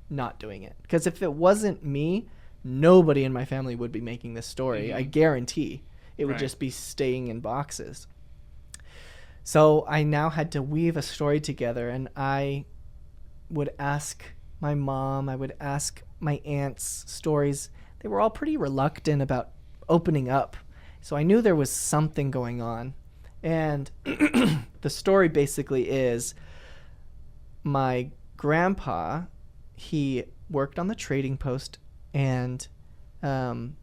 not doing it. Because if it wasn't me, nobody in my family would be making this story. I guarantee it would just be staying in boxes. So I now had to weave a story together, and I would ask my mom, I would ask my aunts stories. They were all pretty reluctant about opening up. So I knew there was something going on. And the story basically is my grandpa, he worked on the trading post and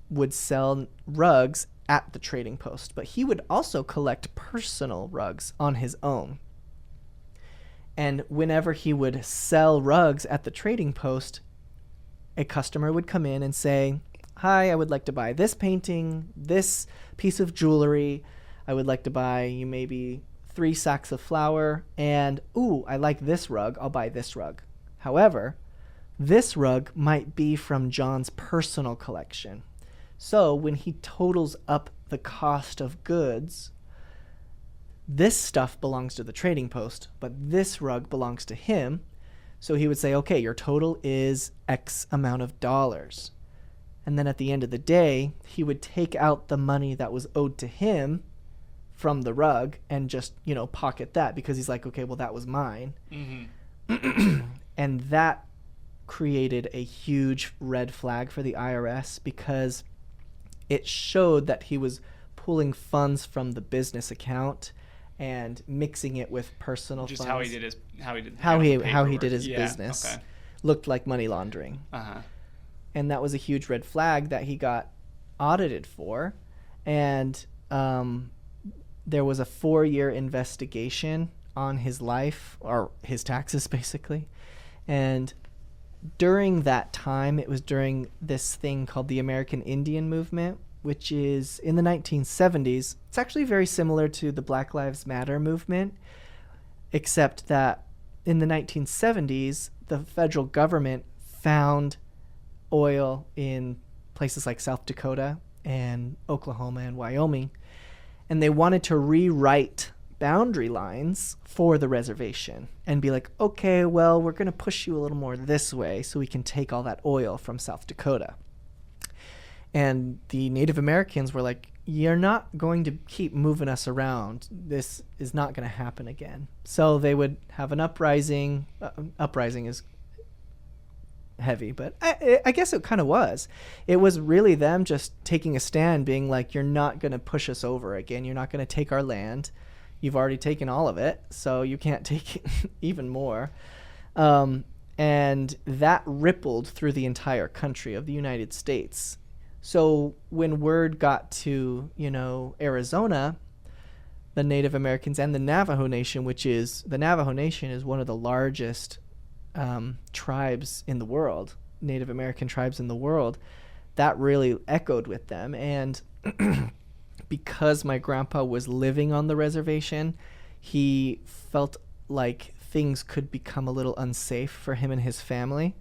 would sell rugs at the trading post. But he would also collect personal rugs on his own. And whenever he would sell rugs at the trading post, a customer would come in and say, hi, I would like to buy this painting, this piece of jewelry. I would like to buy you maybe 3 sacks of flour. And, ooh, I like this rug. I'll buy this rug. However, this rug might be from John's personal collection. So when he totals up the cost of goods, this stuff belongs to the trading post, but this rug belongs to him. So he would say, okay, your total is X amount of dollars. And then at the end of the day, he would take out the money that was owed to him from the rug and just, pocket that, because he's like, okay, well, that was mine. And that created a huge red flag for the IRS, because it showed that he was pulling funds from the business account and mixing it with personal just funds. how he did his business. Okay. Looked like money laundering. And that was a huge red flag that he got audited for. And there was a 4-year investigation on his life, or his taxes basically. And during that time, it was during this thing called the American Indian Movement, which is in the 1970s. It's actually very similar to the Black Lives Matter movement, except that in the 1970s, the federal government found oil in places like South Dakota and Oklahoma and Wyoming, and they wanted to rewrite boundary lines for the reservation and be like, okay, well, we're going to push you a little more this way so we can take all that oil from South Dakota. And the Native Americans were like, you're not going to keep moving us around. This is not going to happen again. So they would have an uprising. Uprising is heavy, but I guess it kind of was. It was really them just taking a stand, being like, you're not going to push us over again. You're not going to take our land. You've already taken all of it, so you can't take even more. And that rippled through the entire country of the United States. So when word got to, Arizona, the Native Americans and the Navajo Nation, the Navajo Nation is one of the largest tribes in the world, Native American tribes in the world, that really echoed with them. And because my grandpa was living on the reservation, he felt like things could become a little unsafe for him and his family.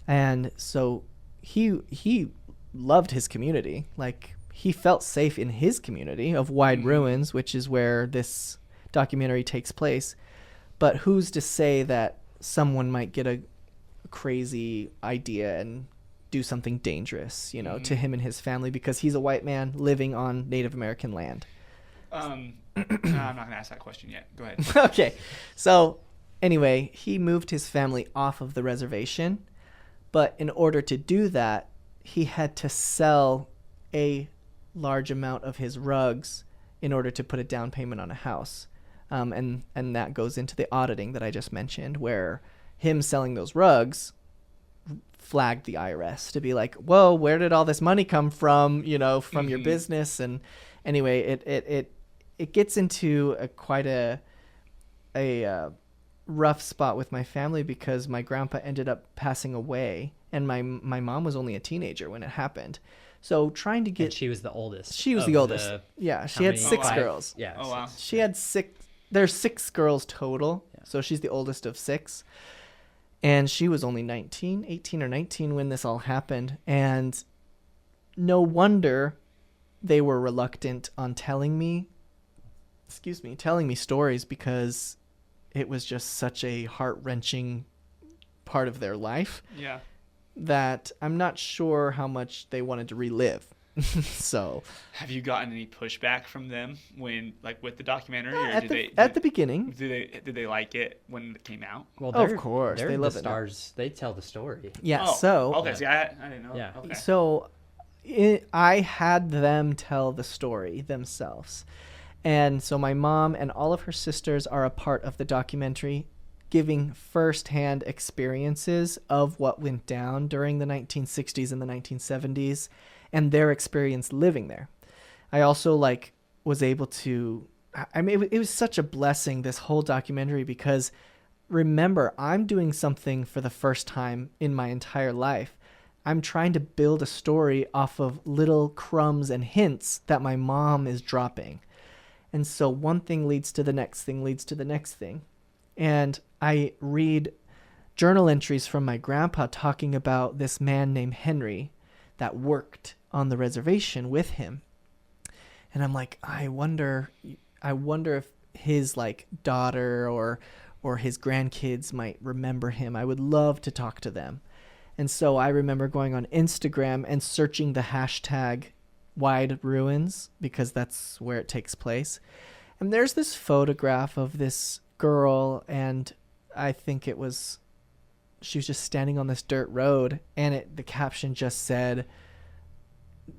And so he loved his community. Like, he felt safe in his community of Wide Ruins, which is where this documentary takes place. But who's to say that someone might get a crazy idea and do something dangerous, to him and his family, because he's a white man living on Native American land. No, I'm not going to ask that question yet. Go ahead. Okay. So anyway, he moved his family off of the reservation, but in order to do that, he had to sell a large amount of his rugs in order to put a down payment on a house. And that goes into the auditing that I just mentioned, where him selling those rugs flagged the IRS to be like, whoa, where did all this money come from, from your business? And anyway, it gets into quite a rough spot with my family because my grandpa ended up passing away, and my mom was only a teenager when it happened. So trying to get... And she was the oldest. She was the oldest. Yeah, she had six girls. Yeah. Oh, wow. She had six... There's 6 girls total, so she's the oldest of 6. And she was only 18 or 19 when this all happened. And no wonder they were reluctant on telling me stories, because it was just such a heart-wrenching part of their life. Yeah. That I'm not sure how much they wanted to relive. So, have you gotten any pushback from them when, like, with the documentary, or at the beginning? Did they like it when it came out? Well, of course, they love the it. stars. They tell the story. Yeah. Oh, so okay. See, I didn't know. Yeah. Okay. So, I had them tell the story themselves, and so my mom and all of her sisters are a part of the documentary, giving firsthand experiences of what went down during the 1960s and the 1970s. And their experience living there. I also was able to, it was such a blessing, this whole documentary, because remember, I'm doing something for the first time in my entire life. I'm trying to build a story off of little crumbs and hints that my mom is dropping. And so one thing leads to the next thing, leads to the next thing. And I read journal entries from my grandpa talking about this man named Henry that worked on the reservation with him. And I'm like, I wonder if his daughter or his grandkids might remember him. I would love to talk to them. And so I remember going on Instagram and searching the hashtag Wide Ruins, because that's where it takes place. And there's this photograph of this girl, and I think she was just standing on this dirt road, and the caption just said,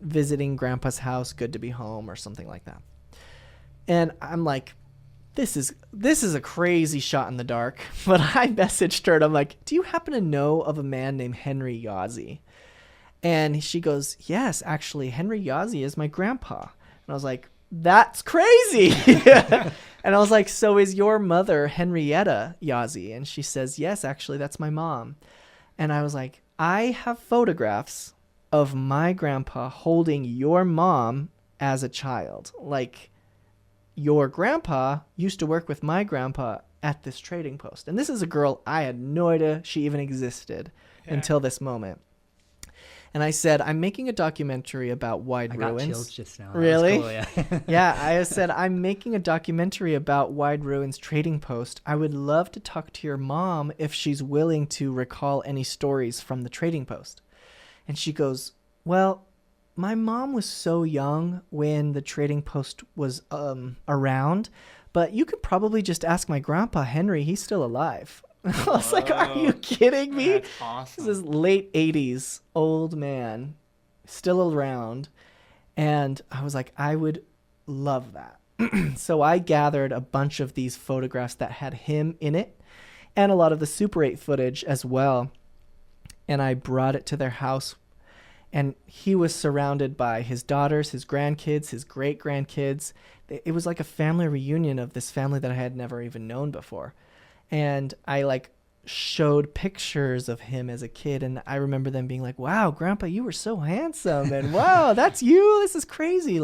"Visiting Grandpa's house, good to be home," or something like that. And I'm like, this is a crazy shot in the dark. But I messaged her and I'm like, do you happen to know of a man named Henry Yazzie? And she goes, yes, actually, Henry Yazzie is my grandpa. And I was like, that's crazy. And I was like, so is your mother Henrietta Yazzie? And she says, yes, actually, that's my mom. And I was like, I have photographs of my grandpa holding your mom as a child. Like, your grandpa used to work with my grandpa at this trading post. And this is a girl I had no idea she even existed until this moment. And I said, I'm making a documentary about Wide Ruins. I got chills just now. Really? Cool, yeah. Yeah, I said, I'm making a documentary about Wide Ruins trading post. I would love to talk to your mom if she's willing to recall any stories from the trading post. And she goes, well, my mom was so young when the trading post was around, but you could probably just ask my grandpa, Henry. He's still alive. I was like, are you kidding me? That's awesome. This is late 80s, old man, still around. And I was like, I would love that. So I gathered a bunch of these photographs that had him in it and a lot of the Super 8 footage as well. And I brought it to their house. And he was surrounded by his daughters, his grandkids, his great-grandkids. It was like a family reunion of this family that I had never even known before. And I showed pictures of him as a kid. And I remember them being like, wow, Grandpa, you were so handsome. And wow, that's you. This is crazy.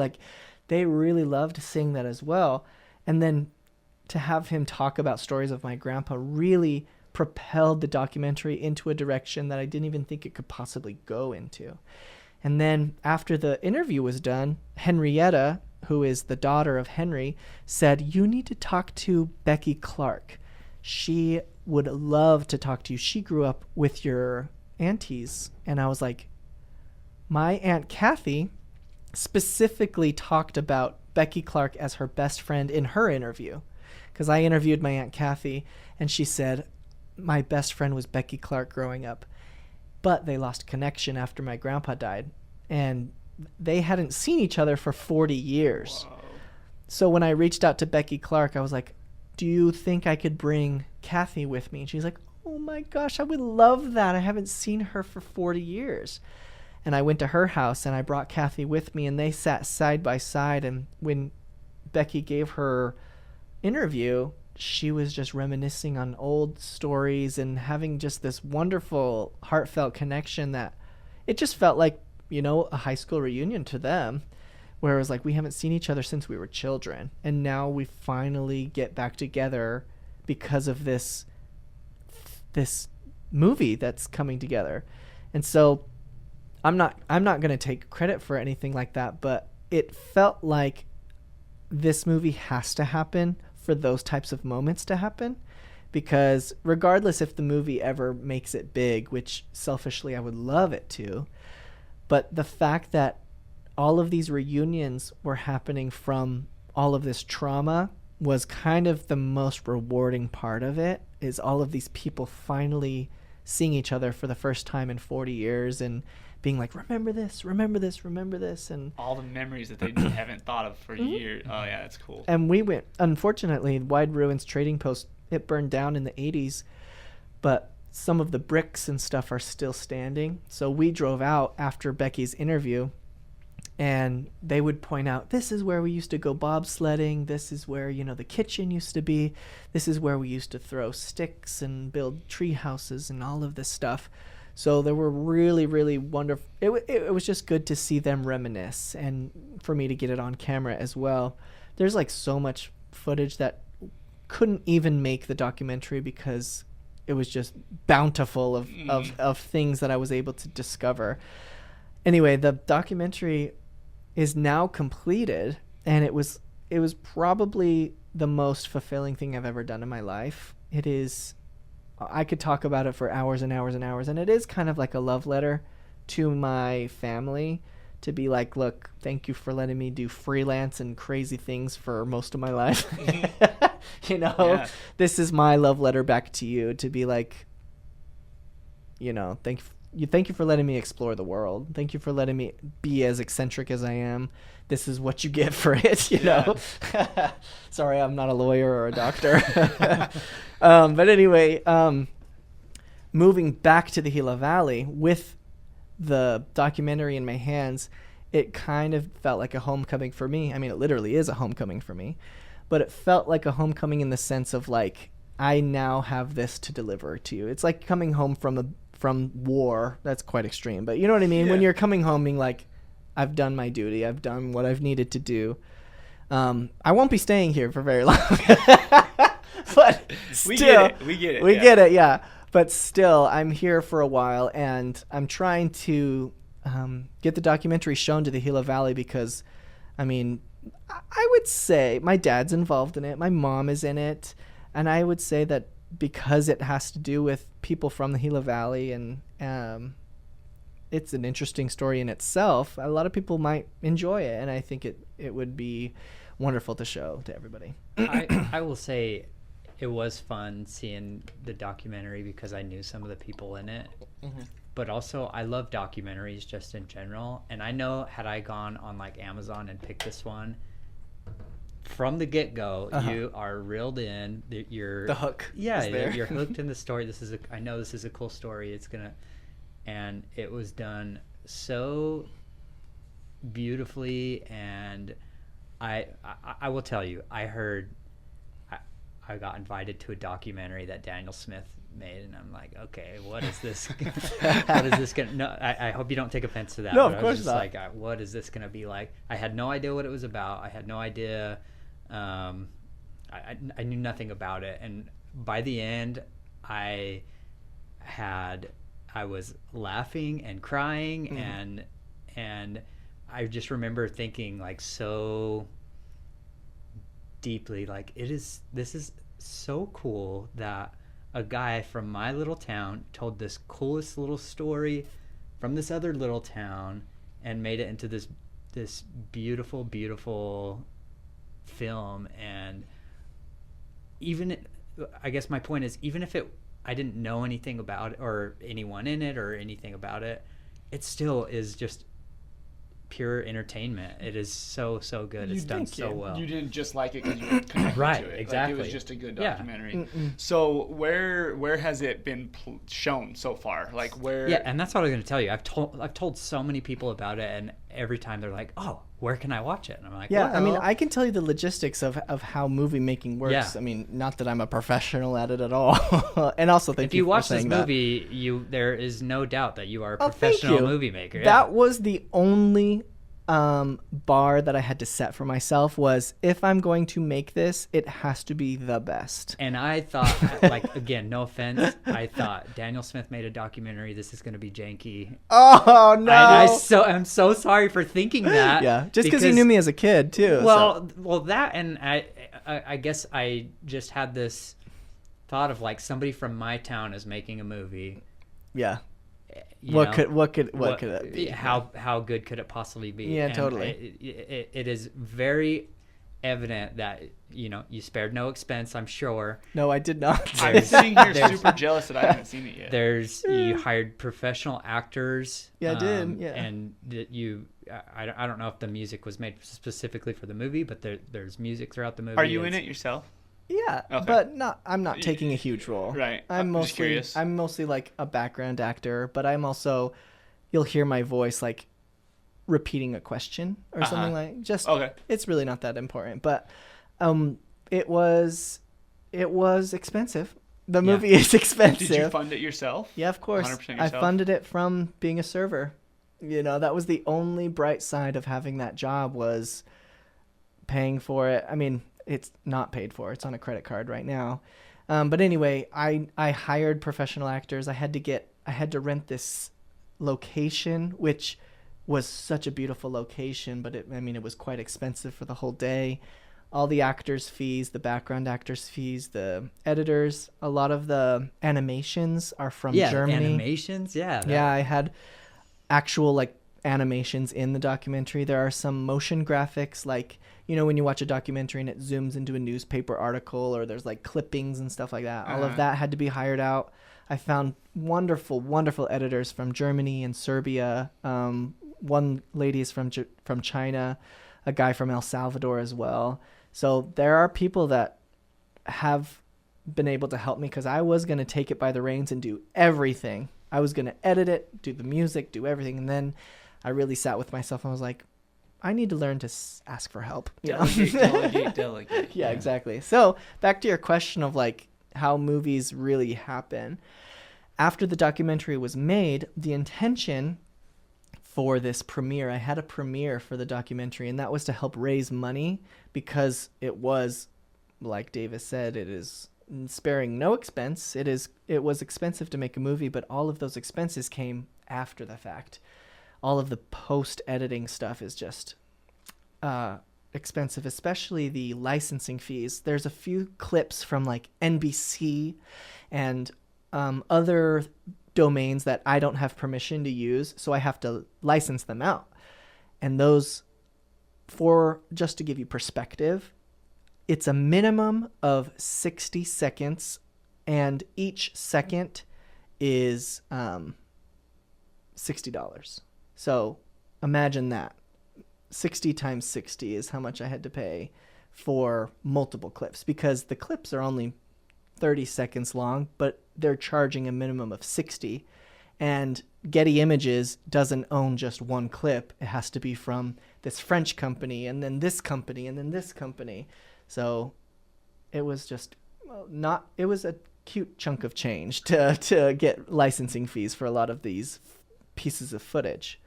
They really loved seeing that as well. And then to have him talk about stories of my grandpa really propelled the documentary into a direction that I didn't even think it could possibly go into. And then after the interview was done, Henrietta, who is the daughter of Henry, said, you need to talk to Becky Clark. She would love to talk to you. She grew up with your aunties. And I was like, my Aunt Kathy specifically talked about Becky Clark as her best friend in her interview. Because I interviewed my Aunt Kathy, and she said, my best friend was Becky Clark growing up. But they lost connection after my grandpa died. And they hadn't seen each other for 40 years. Whoa. So when I reached out to Becky Clark, I was like, do you think I could bring Kathy with me? And she's like, oh my gosh, I would love that. I haven't seen her for 40 years. And I went to her house and I brought Kathy with me, and they sat side by side. And when Becky gave her interview, she was just reminiscing on old stories and having just this wonderful, heartfelt connection that it just felt like, a high school reunion to them, where it was like, we haven't seen each other since we were children. And now we finally get back together because of this movie that's coming together. And so I'm not going to take credit for anything like that, but it felt like this movie has to happen for those types of moments to happen, because regardless if the movie ever makes it big, which selfishly I would love it to, but the fact that all of these reunions were happening from all of this trauma was kind of the most rewarding part of it, is all of these people finally seeing each other for the first time in 40 years and being like, remember this, remember this, remember this. And all the memories that they haven't thought of for years. Oh, yeah, that's cool. And we went, unfortunately, Wide Ruins Trading Post, it burned down in the 80s, but some of the bricks and stuff are still standing. So we drove out after Becky's interview, and they would point out, this is where we used to go bobsledding. This is where, the kitchen used to be. This is where we used to throw sticks and build tree houses and all of this stuff. So there were really, really wonderful. It was just good to see them reminisce, and for me to get it on camera as well. There's like so much footage that couldn't even make the documentary because it was just bountiful of things that I was able to discover. Anyway, the documentary is now completed, and it was probably the most fulfilling thing I've ever done in my life. It is. I could talk about it for hours and hours and hours, and it is kind of like a love letter to my family, to be like, look, thank you for letting me do freelance and crazy things for most of my life. Yeah. This is my love letter back to you, to be like, thank you for letting me explore the world. Thank you for letting me be as eccentric as I am. This is what you get for it, know. Sorry, I'm not a lawyer or a doctor. But anyway, moving back to the Gila Valley with the documentary in my hands, it kind of felt like a homecoming for me. I mean, it literally is a homecoming for me, but it felt like a homecoming in the sense of like, I now have this to deliver to you. It's like coming home from war. That's quite extreme, but you know what I mean? Yeah. When you're coming home being like, I've done my duty. I've done what I've needed to do. I won't be staying here for very long. But we still, get it. We get it, yeah. But still, I'm here for a while, and I'm trying to get the documentary shown to the Gila Valley because, I mean, I would say my dad's involved in it. My mom is in it. And I would say that because it has to do with people from the Gila Valley, and it's an interesting story in itself, a lot of people might enjoy it, and I think it would be wonderful to show to everybody. I will say it was fun seeing the documentary because I knew some of the people in it. Mm-hmm. But also, I love documentaries just in general, and I know had I gone on like Amazon and picked this one, from the get-go, you are reeled in. You're the hook. Yeah, you're hooked in the story. I know this is a cool story. And it was done so beautifully. And I will tell you, I got invited to a documentary that Daniel Smith made, and I'm like, okay, what is this? What is this gonna? No, I hope you don't take offense to that. No, of course not. Like, what is this gonna be like? I had no idea what it was about. I had no idea. I knew nothing about it, and by the end, I was laughing and crying, and I just remember thinking like so deeply, like this is so cool that a guy from my little town told this coolest little story from this other little town and made it into this beautiful, beautiful film. And I guess my point is, even if I didn't know anything about it or anyone in it or anything about it, it still is just pure entertainment. It is so good. It's done so well. You didn't just like it because you were connected Right, to it. exactly. Like, it was just a good Yeah. documentary. So where has it been shown so far? Like where? Yeah, and that's what I was going to tell you. I've told so many people about it, and every time they're like, "Oh, where can I watch it?" And I'm like, Yeah, well, I mean, I can tell you the logistics of how movie making works. Yeah. I mean, not that I'm a professional at it at all. And also, thank if you you for watch this saying that. movie, there is no doubt that you are a Oh, thank professional you. movie maker. Yeah. That was the only bar that I had to set for myself was, if I'm going to make this, it has to be the best. And I thought, like, again, no offense, I thought Daniel Smith made a documentary. This is going to be janky. Oh no! I'm so sorry for thinking that. Yeah, just because you knew me as a kid too. Well, that, and I guess I just had this thought of, like, somebody from my town is making a movie. Yeah. You What know, could it be? How good could it possibly be? Yeah, And totally. It is very evident that you spared no expense. I'm sure. No, I did not. I'm sitting here super jealous that I haven't seen it yet. You hired professional actors. Yeah, I did. Yeah. And that I don't know if the music was made specifically for the movie, but there's music throughout the movie. Are you in it yourself? Yeah, Okay. but I'm not taking a huge role. Right. I'm just curious. mostly like a background actor, but I'm also, you'll hear my voice like repeating a question or something like just. Okay. It's really not that important, but it was expensive. The movie is expensive. Did you fund it yourself? Yeah, of course. 100% I yourself? funded it from being a server. That was the only bright side of having that job, was paying for it. I mean, it's not paid for. It's on a credit card right now. But anyway, I hired professional actors. I had to rent this location, which was such a beautiful location, but it was quite expensive for the whole day. All the actors' fees, the background actors' fees, the editors, a lot of the animations are from Germany. Animations, yeah. Yeah, I had actual like animations in the documentary. There are some motion graphics, like, when you watch a documentary and it zooms into a newspaper article, or there's like clippings and stuff like that. All of that had to be hired out. I found wonderful editors from Germany and Serbia. One lady is from China, a guy from El Salvador as well. So there are people that have been able to help me, because I was going to take it by the reins and do everything. I was going to edit it, do the music, do everything. And then I really sat with myself and was like, I need to learn to ask for help. Delegate. Yeah, exactly. So back to your question of like how movies really happen. After the documentary was made, the intention for this premiere, I had a premiere for the documentary, and that was to help raise money, because it was, like Davis said, it is sparing no expense. It was expensive to make a movie, but all of those expenses came after the fact. All of the post-editing stuff is just expensive, especially the licensing fees. There's a few clips from like NBC and other domains that I don't have permission to use, so I have to license them out. And those, just to give you perspective, it's a minimum of 60 seconds, and each second is $60. So imagine that. 60 times 60 is how much I had to pay for multiple clips, because the clips are only 30 seconds long, but they're charging a minimum of 60. And Getty Images doesn't own just one clip. It has to be from this French company, and then this company, and then this company. So it was just it was a cute chunk of change to get licensing fees for a lot of these pieces of footage.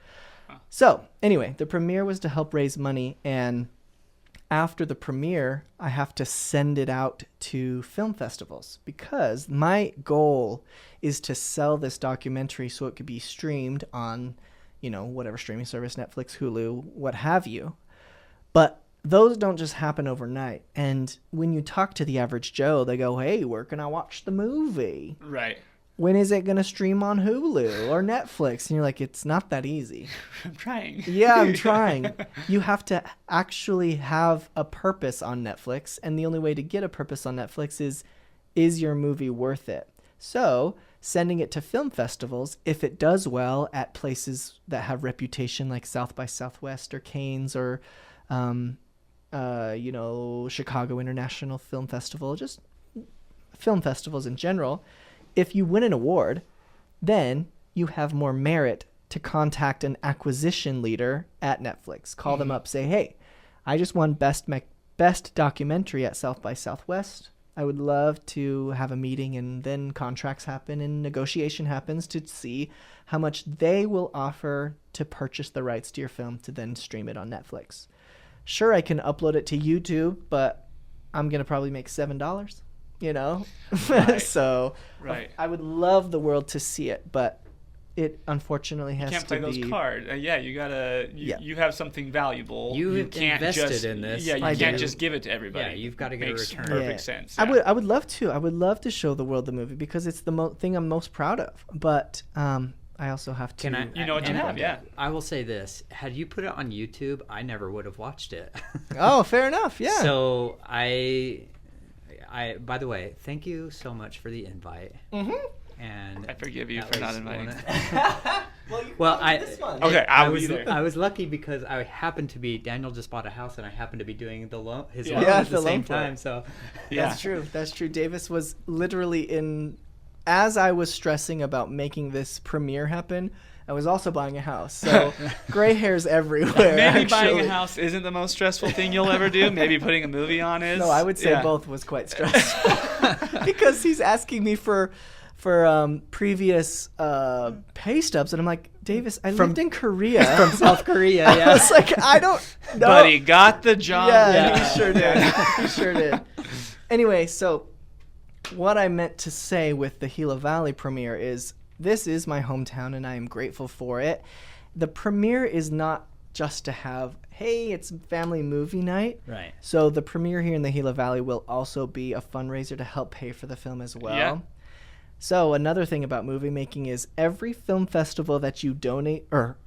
So anyway, the premiere was to help raise money, and after the premiere, I have to send it out to film festivals, because my goal is to sell this documentary so it could be streamed on, whatever streaming service, Netflix, Hulu, what have you. But those don't just happen overnight. And when you talk to the average Joe, they go, hey, where can I watch the movie? Right. When is it going to stream on Hulu or Netflix? And you're like, it's not that easy. I'm trying. Yeah, I'm trying. You have to actually have a purpose on Netflix. And the only way to get a purpose on Netflix is your movie worth it? So sending it to film festivals. If it does well at places that have reputation like South by Southwest or Cannes or, Chicago International Film Festival, just film festivals in general, if you win an award, then you have more merit to contact an acquisition leader at Netflix. Call them up, say, hey, I just won best documentary at South by Southwest. I would love to have a meeting, and then contracts happen and negotiation happens to see how much they will offer to purchase the rights to your film to then stream it on Netflix. Sure, I can upload it to YouTube, but I'm going to probably make $7, Right. So Right. I would love the world to see it, but it unfortunately has You can't to play be... those cards. You gotta. You have something valuable. You can't invested just, in this. Yeah, you I can't do. just give it to everybody. Yeah, you've got to get a Makes return. perfect sense. I would love to. I would love to show the world the movie because it's the thing I'm most proud of. But I also have to. Can I? You know what you have, yeah. I will say this: had you put it on YouTube, I never would have watched it. Oh, fair enough. Yeah. So I. By the way, thank you so much for the invite. Mm-hmm. And I forgive you that for not was inviting. Well, this one. Okay, I I'll was be there. I was lucky because I happened to be Daniel just bought a house and I happened to be doing the loan his Yeah. loan Yeah, at the the loan same for it. time. So Yeah. That's true. That's true. Davis was literally in. As I was stressing about making this premiere happen, I was also buying a house. So gray hairs everywhere. Maybe buying actually. a house isn't the most stressful thing you'll ever do. Maybe putting a movie on is. No, I would say Yeah. both was quite stressful because he's asking me for previous pay stubs, and I'm like, Davis, I lived in Korea. from South Korea, I yeah. was like, I don't know. But he got the job. Yeah, he sure did. He sure did. Anyway, so what I meant to say with the Gila Valley premiere is this is my hometown, and I am grateful for it. The premiere is not just to have, hey, it's family movie night. Right. So the premiere here in the Gila Valley will also be a fundraiser to help pay for the film as well. Yeah. So another thing about movie making is every film festival that you donate or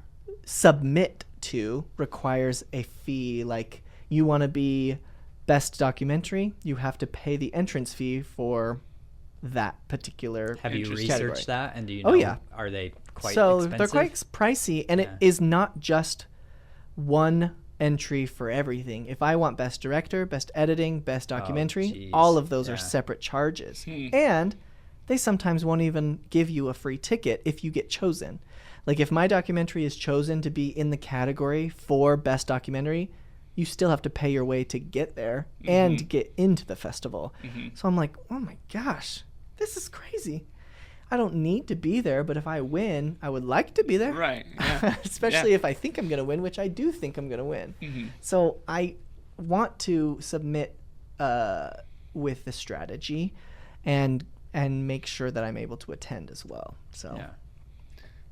submit to requires a fee. Like you want to be best documentary, you have to pay the entrance fee for that particular Have you Interesting. researched category. that? And do you Oh, know? yeah. Are they quite So expensive? they're quite pricey, and Yeah. it is not just one entry for everything. If I want best director, best editing, best documentary, geez. all of those are Yeah. separate charges. Hmm. And they sometimes won't even give you a free ticket if you get chosen. Like if my documentary is chosen to be in the category for best documentary, you still have to pay your way to get there and get into the festival. So I'm like, oh my gosh, this is crazy. I don't need to be there, but if I win, I would like to be there. Right. Yeah. Especially Yeah. if I think I'm going to win, which I do think I'm going to win. Mhm. So I want to submit with the strategy and make sure that I'm able to attend as well. So Yeah.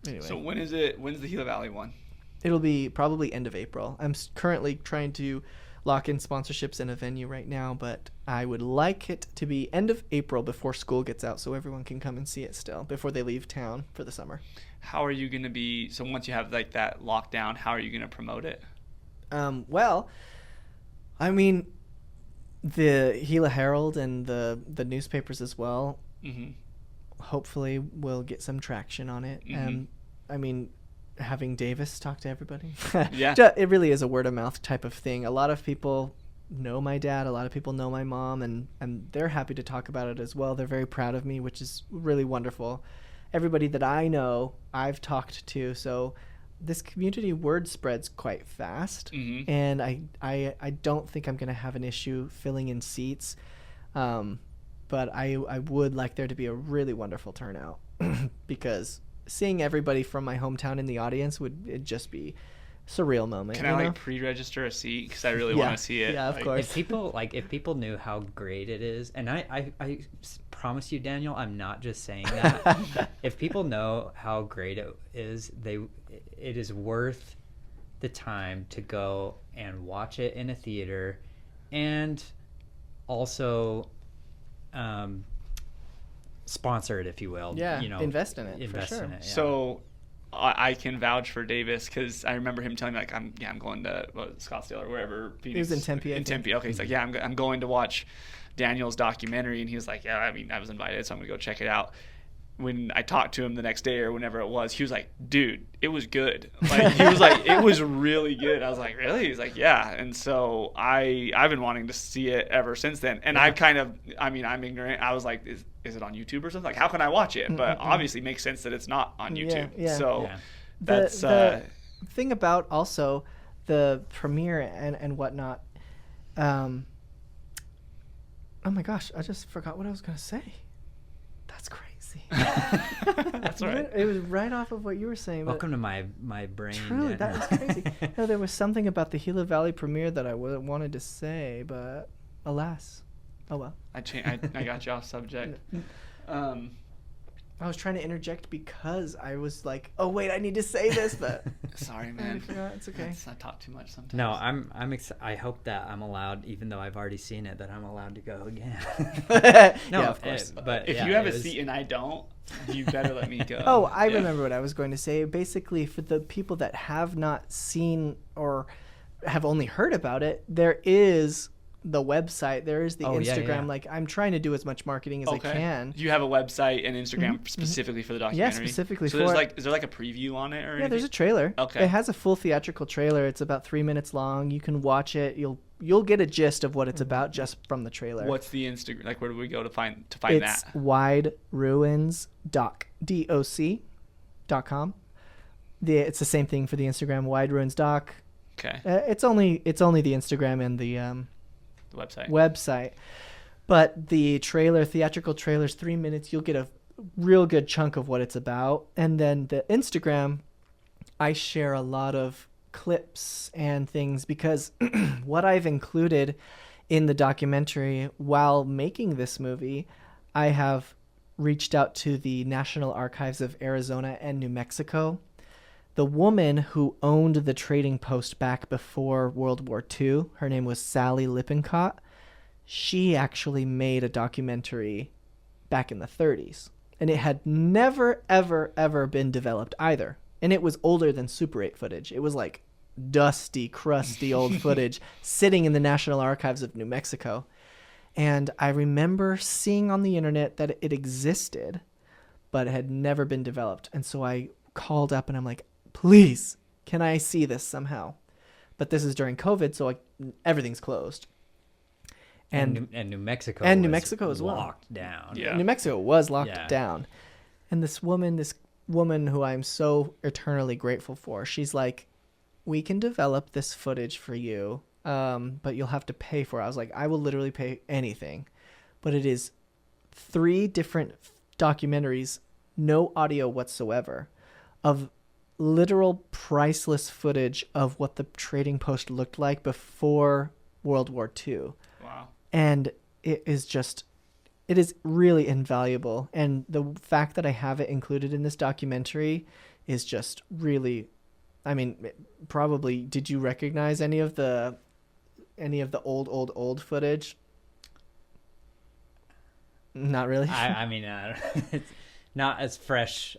anyway, So when is it? When's the Gila Valley one? it'll be probably end of April. I'm currently trying to lock in sponsorships in a venue right now, but I would like it to be end of April before school gets out so everyone can come and see it still before they leave town for the summer. How are you going to be? So once you have like that lockdown, how are you going to promote it? Well, I mean, the Gila Herald and the newspapers as well, Mm-hmm. hopefully will get some traction on it. Mhm. I mean, having Davis talk to everybody. Yeah. It really is a word of mouth type of thing. A lot of people know my dad, a lot of people know my mom, and they're happy to talk about it as well. They're very proud of me, which is really wonderful. Everybody that I know, I've talked to, so this community word spreads quite fast, Mhm. and I don't think I'm going to have an issue filling in seats. But I would like there to be a really wonderful turnout because seeing everybody from my hometown in the audience it'd just be a surreal moment. Can I like pre-register a seat because I really Yeah. want to see it? Yeah, of Like, course. If people knew how great it is, and I promise you, Daniel, I'm not just saying that. If people know how great it is, it is worth the time to go and watch it in a theater, and also sponsor it, if you will. Yeah, you know, invest in it, for invest sure. in it. Yeah. So I can vouch for Davis because I remember him telling me like I'm going to Scottsdale or wherever. Phoenix, He was in Tempe, I In think. Tempe. Okay, he's like, yeah, I'm going to watch Daniel's documentary, and he was like, yeah, I mean, I was invited, so I'm gonna go check it out. when I talked to him the next day or whenever it was, he was like, dude, it was good. Like, he was like, it was really good. I was like, really? He's like, yeah. And so I've been wanting to see it ever since then. And I've kind of, I mean, I'm ignorant. I was like, is it on YouTube or something? Like, how can I watch it? But obviously it makes sense that it's not on YouTube. Yeah. So that's the thing about also the premiere and whatnot. Oh my gosh, I just forgot what I was going to say. That's crazy. That's right. It was right off of what you were saying. Welcome to my brain. True, that was crazy. No, there was something about the Gila Valley premiere that I wanted to say, but alas, oh well. I got you off subject. I was trying to interject because I was like, oh wait, I need to say this, but sorry, man. I forgot. It's okay. I talk too much sometimes. No, I hope that I'm allowed, even though I've already seen it, that I'm allowed to go again. No, yeah, of course. But if you have a seat and I don't, you better let me go. Oh, I remember what I was going to say. Basically, for the people that have not seen or have only heard about it, there is the website, there is the Instagram. Yeah. Like, I'm trying to do as much marketing as I can. Do you have a website and Instagram specifically for the documentary? Yeah, specifically so for it. Is there like a preview on it or anything? There's a trailer. Okay. It has a full theatrical trailer. It's about 3 minutes long. You can watch it. You'll get a gist of what it's about just from the trailer. What's the Instagram? Like, where do we go to find that? It's wideruinsdoc.com. It's the same thing for the Instagram, wideruinsdoc. Okay. It's only the Instagram and the website. But the theatrical trailer's 3 minutes. You'll get a real good chunk of what it's about. And then the Instagram, I share a lot of clips and things because what I've included in the documentary while making this movie, I have reached out to the National Archives of Arizona and New Mexico. The woman who owned the trading post back before World War II, her name was Sally Lippincott. She actually made a documentary back in the 30s. And it had never, ever, ever been developed either. And it was older than Super 8 footage. It was like dusty, crusty old footage sitting in the National Archives of New Mexico. And I remember seeing on the internet that it existed, but it had never been developed. And so I called up and I'm like, please, can I see this somehow? But this is during COVID, so everything's closed. And New Mexico as well. Locked down. Yeah. New Mexico was locked down. And this woman who I'm so eternally grateful for, she's like, we can develop this footage for you, but you'll have to pay for it. I was like, I will literally pay anything. But it is 3 different documentaries, no audio whatsoever, of literal priceless footage of what the trading post looked like before World War II. Wow. And it is really invaluable. And the fact that I have it included in this documentary is just really, I mean, probably, did you recognize any of the old footage? Not really. I mean, it's not as fresh.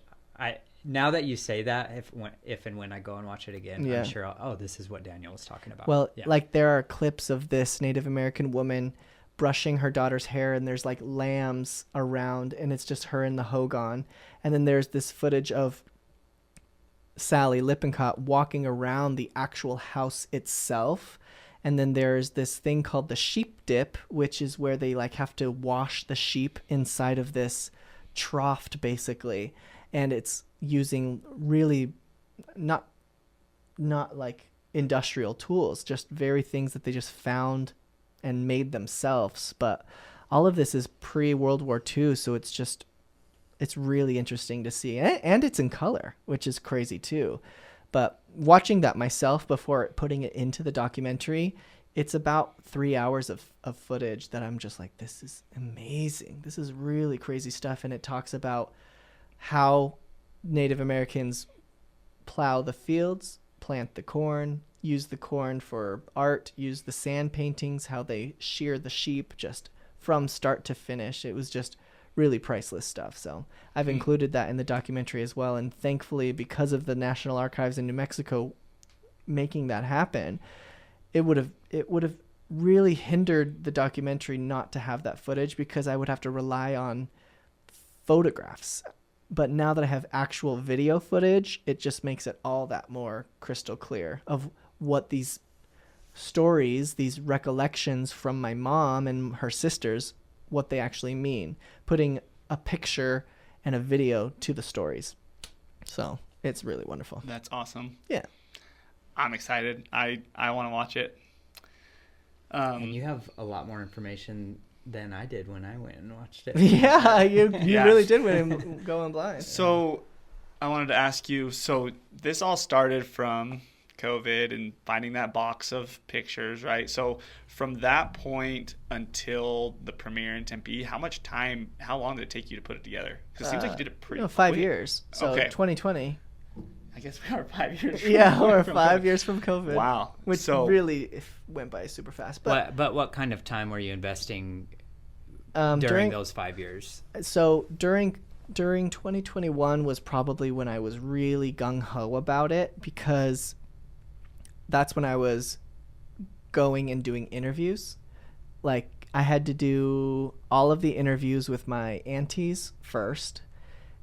Now that you say that, if and when I go and watch it again, I'm sure this is what Daniel was talking about. Well, like there are clips of this Native American woman brushing her daughter's hair, and there's like lambs around, and it's just her in the hogan. And then there's this footage of Sally Lippincott walking around the actual house itself. And then there's this thing called the sheep dip, which is where they like have to wash the sheep inside of this trough, basically. And it's using really not like industrial tools, just very things that they just found and made themselves. But all of this is pre-World War II, so it's really interesting to see. And it's in color, which is crazy too. But watching that myself before putting it into the documentary, it's about 3 hours of footage that I'm just like, this is amazing. This is really crazy stuff. And it talks about how Native Americans plow the fields, plant the corn, use the corn for art, use the sand paintings, how they shear the sheep just from start to finish. It was just really priceless stuff. So I've included that in the documentary as well. And thankfully, because of the National Archives in New Mexico making that happen, it would have really hindered the documentary not to have that footage, because I would have to rely on photographs But now that I have actual video footage, it just makes it all that more crystal clear of what these stories, these recollections from my mom and her sisters, what they actually mean. Putting a picture and a video to the stories. So it's really wonderful. That's awesome. Yeah. I'm excited. I want to watch it. And you have a lot more information than I did when I went and watched it. Yeah, you Yeah. really did win going blind. So I wanted to ask you, so this all started from COVID and finding that box of pictures, right? So from that point until the premiere in Tempe, how long did it take you to put it together? 'Cause it seems like you did it pretty 5 quick. years. So Okay. 2020. I guess we are 5 years from Yeah, we're from 5 COVID. years from COVID. Wow. Which So- really went by super fast. But But what kind of time were you investing during during those 5 years? So during 2021 was probably when I was really gung-ho about it, because that's when I was going and doing interviews. Like, I had to do all of the interviews with my aunties first,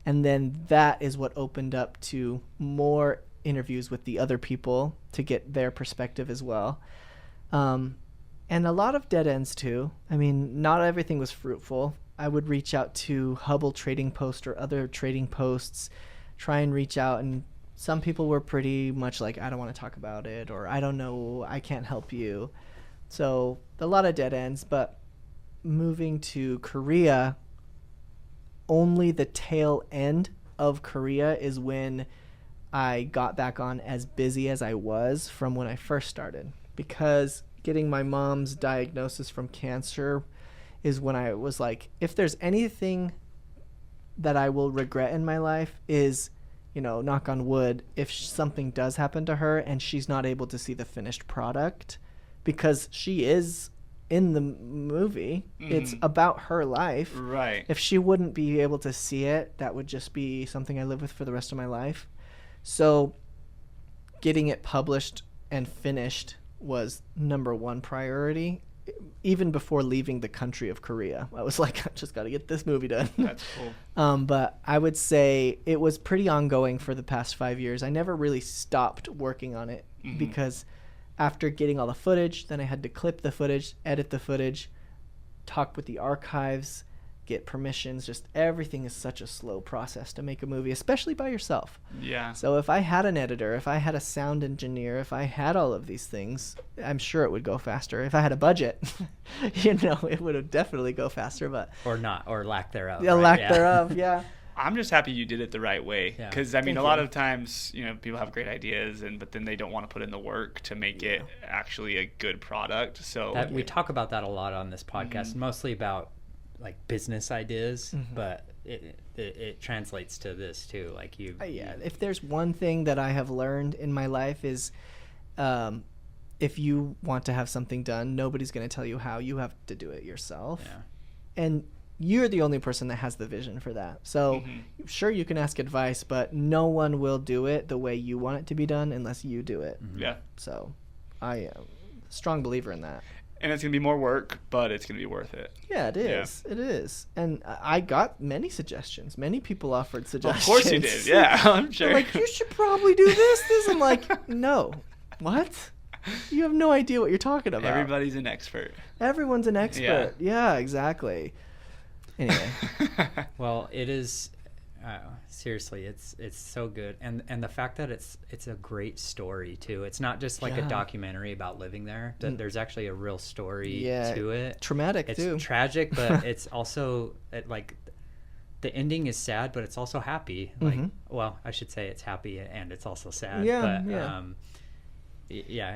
and then that is what opened up to more interviews with the other people to get their perspective as well. And a lot of dead ends too. I mean, not everything was fruitful. I would reach out to Hubble Trading Post or other trading posts, try and reach out, and some people were pretty much like, I don't want to talk about it, or I don't know, I can't help you. So a lot of dead ends. But moving to Korea, only the tail end of Korea is when I got back on as busy as I was from when I first started, because getting my mom's diagnosis from cancer is when I was like, if there's anything that I will regret in my life is, knock on wood, if something does happen to her and she's not able to see the finished product, because she is in the movie. It's about her life. Right. If she wouldn't be able to see it, that would just be something I live with for the rest of my life. So getting it published and finished was number one priority, even before leaving the country of Korea. I was like, I just got to get this movie done. That's cool. But I would say it was pretty ongoing for the past 5 years. I never really stopped working on it, because after getting all the footage, then I had to clip the footage, edit the footage, talk with the archives, get permissions. Just everything is such a slow process to make a movie, especially by yourself. Yeah. So if I had an editor, if I had a sound engineer, if I had all of these things, I'm sure it would go faster. If I had a budget, it would definitely go faster. But Or not, or lack thereof. yeah, right? lack Yeah. thereof, yeah. I'm just happy you did it the right way, Yeah. because I mean, Thank a lot you. of times, people have great ideas, but then they don't want to put in the work to make it actually a good product. So We talk about that a lot on this podcast, mostly about like business ideas, but it translates to this too. Like Yeah, if there's one thing that I have learned in my life is, if you want to have something done, nobody's going to tell you how. You have to do it yourself. Yeah. And you're the only person that has the vision for that. So sure, you can ask advice, but no one will do it the way you want it to be done unless you do it. yeah, So I am a strong believer in that. and it's gonna be more work, but it's gonna be worth it. Yeah, it is. It is. And I got many suggestions. Many people offered suggestions. Of course you did. Yeah, I'm sure. They're like, you should probably do this. I'm like, no. What? You have no idea what you're talking about. Everybody's an expert. Everyone's an expert. Yeah, exactly. Anyway. Well, it is. Seriously, it's so good, and the fact that it's a great story too. It's not just like a Yeah. documentary about living there. That there's actually a real story Yeah, to it. traumatic It's too. tragic, but it's also like the ending is sad, but it's also happy. Like, well, I should say it's happy and it's also sad. Yeah, but, yeah.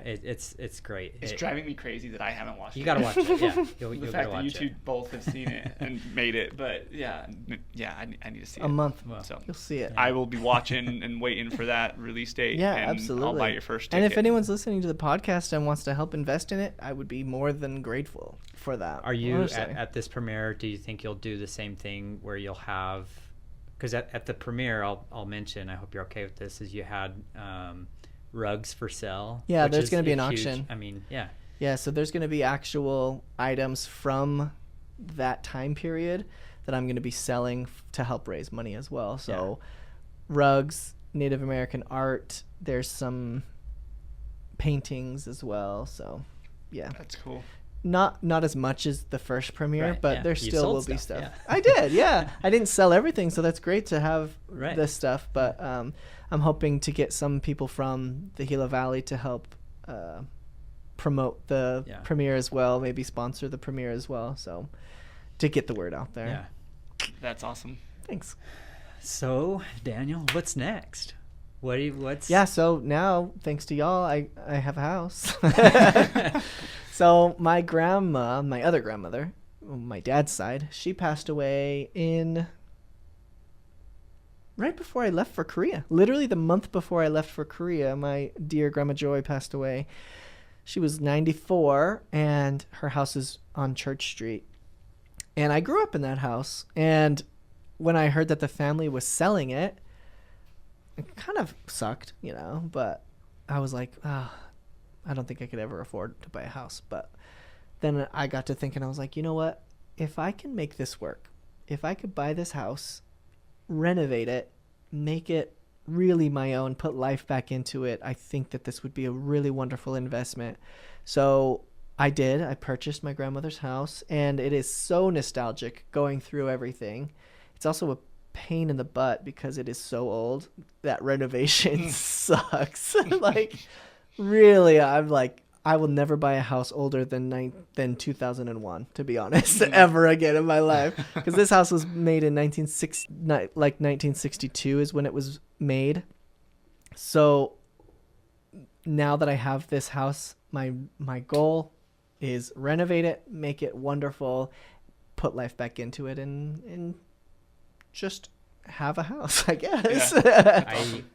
It's great. It's driving me crazy that I haven't watched it. You gotta watch it. Yeah, you'll The gotta fact that watch you two it. both have seen it and made it, but yeah, I need to see it. A month. So You'll see it. I will be watching and waiting for that release date. Yeah, and absolutely. I'll buy your first ticket. And if anyone's listening to the podcast and wants to help invest in it, I would be more than grateful for that. Are you honestly. at this premiere? Do you think you'll do the same thing where you'll have? Because at the premiere, I'll mention. I hope you're okay with this. Is you had rugs for sale? Yeah, which there's is gonna be a an huge- auction. I mean, yeah. Yeah, so there's going to be actual items from that time period that I'm going to be selling to help raise money as well. So rugs, Native American art, there's some paintings as well. So yeah, That's cool. Not as much as the first premiere, Right, but yeah. there You still sold will be stuff, stuff. yeah. I did, yeah. I didn't sell everything, so that's great to have Right. this stuff. But I'm hoping to get some people from the Gila Valley to help promote the premiere as well, maybe sponsor the premiere as well, so to get the word out there. Yeah. That's awesome. Thanks. So, Daniel, what's next? What's Yeah, so now, thanks to y'all, I have a house. So my grandma, my other grandmother, on my dad's side, she passed away right before I left for Korea. Literally the month before I left for Korea, my dear Grandma Joy passed away. She was 94, and her house is on Church Street. And I grew up in that house, and when I heard that the family was selling it, it kind of sucked, but I was like, I don't think I could ever afford to buy a house. But then I got to thinking, I was like, you know what? If I can make this work, if I could buy this house, renovate it, make it really my own, put life back into it, I think that this would be a really wonderful investment. So I did. I purchased my grandmother's house, and it is so nostalgic going through everything. It's also a pain in the butt because it is so old that renovation sucks. Like, really, I'm like, I will never buy a house older than 2001, to be honest, ever again in my life. Because this house was made in 1962 is when it was made. So now that I have this house, my goal is renovate it, make it wonderful, put life back into it, and just have a house, I guess.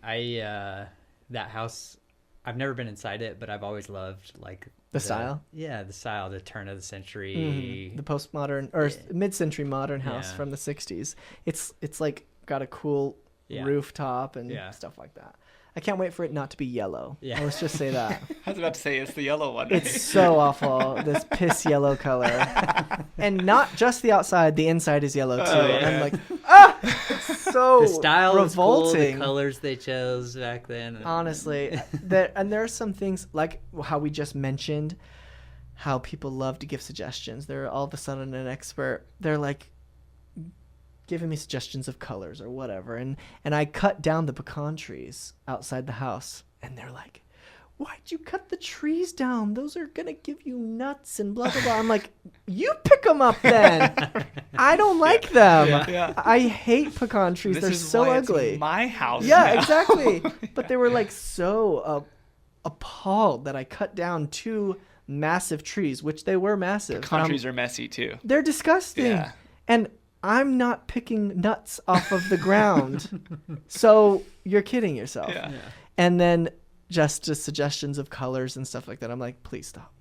Yeah. That house, I've never been inside it, but I've always loved like the style. Yeah, the style, the turn of the century, the postmodern or mid-century modern house from the 60s. It's like got a cool rooftop and stuff like that. I can't wait for it not to be yellow. Yeah. Let's just say that. I was about to say it's the yellow one. Right? It's so awful, this piss yellow color. And not just the outside, the inside is yellow too. And I'm like, it's so the style revolting. Is cool, the colors they chose back then. Honestly, there are some things like how we just mentioned, how people love to give suggestions. They're all of a sudden an expert. They're like giving me suggestions of colors or whatever, and I cut down the pecan trees outside the house, and they're like, why'd you cut the trees down? Those are gonna give you nuts and blah blah blah. I'm like, you pick them up then. I don't like them. Yeah. I hate pecan trees. They're so ugly. It's my house. Yeah, exactly. But they were like so appalled that I cut down 2 massive trees, which they were massive. Pecan trees are messy too. They're disgusting. Yeah. And I'm not picking nuts off of the ground. So you're kidding yourself. Yeah. And then just suggestions of colors and stuff like that. I'm like, please stop.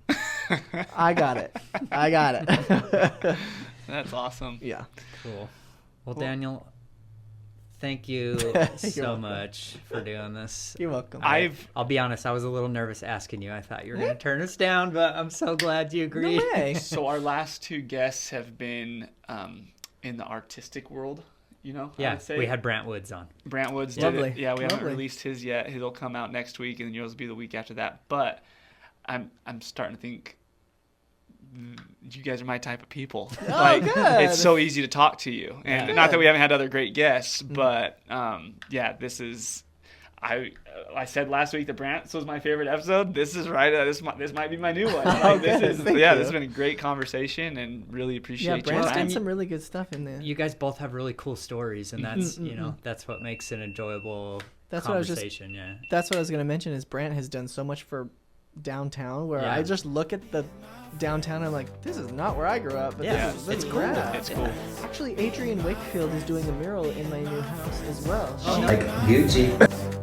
I got it. That's awesome. Yeah. Cool. Well, Daniel, thank you so much for doing this. You're welcome. I'll be honest, I was a little nervous asking you. I thought you were going to turn us down, but I'm so glad you agreed. No way. So our last 2 guests have been in the artistic world, I would say. We had Brant Woods on. Brant Woods did it. Yeah, we haven't released his yet. He'll come out next week, and yours will be the week after that. But I'm starting to think you guys are my type of people. Oh, good. It's so easy to talk to you. And not that we haven't had other great guests, but this is... I said last week that Brant's was my favorite episode. This is right. This might be my new one. This has been a great conversation, and really appreciate you. Brant's done some really good stuff in there. You guys both have really cool stories, and that's that's what makes an enjoyable conversation. That's what I was going to mention. Is Brant has done so much for downtown, where I just look at the downtown and I'm like, this is not where I grew up, but this is cool. It's cool. Actually, Adrienne Wakefield is doing a mural in my new house as well. Like Gucci.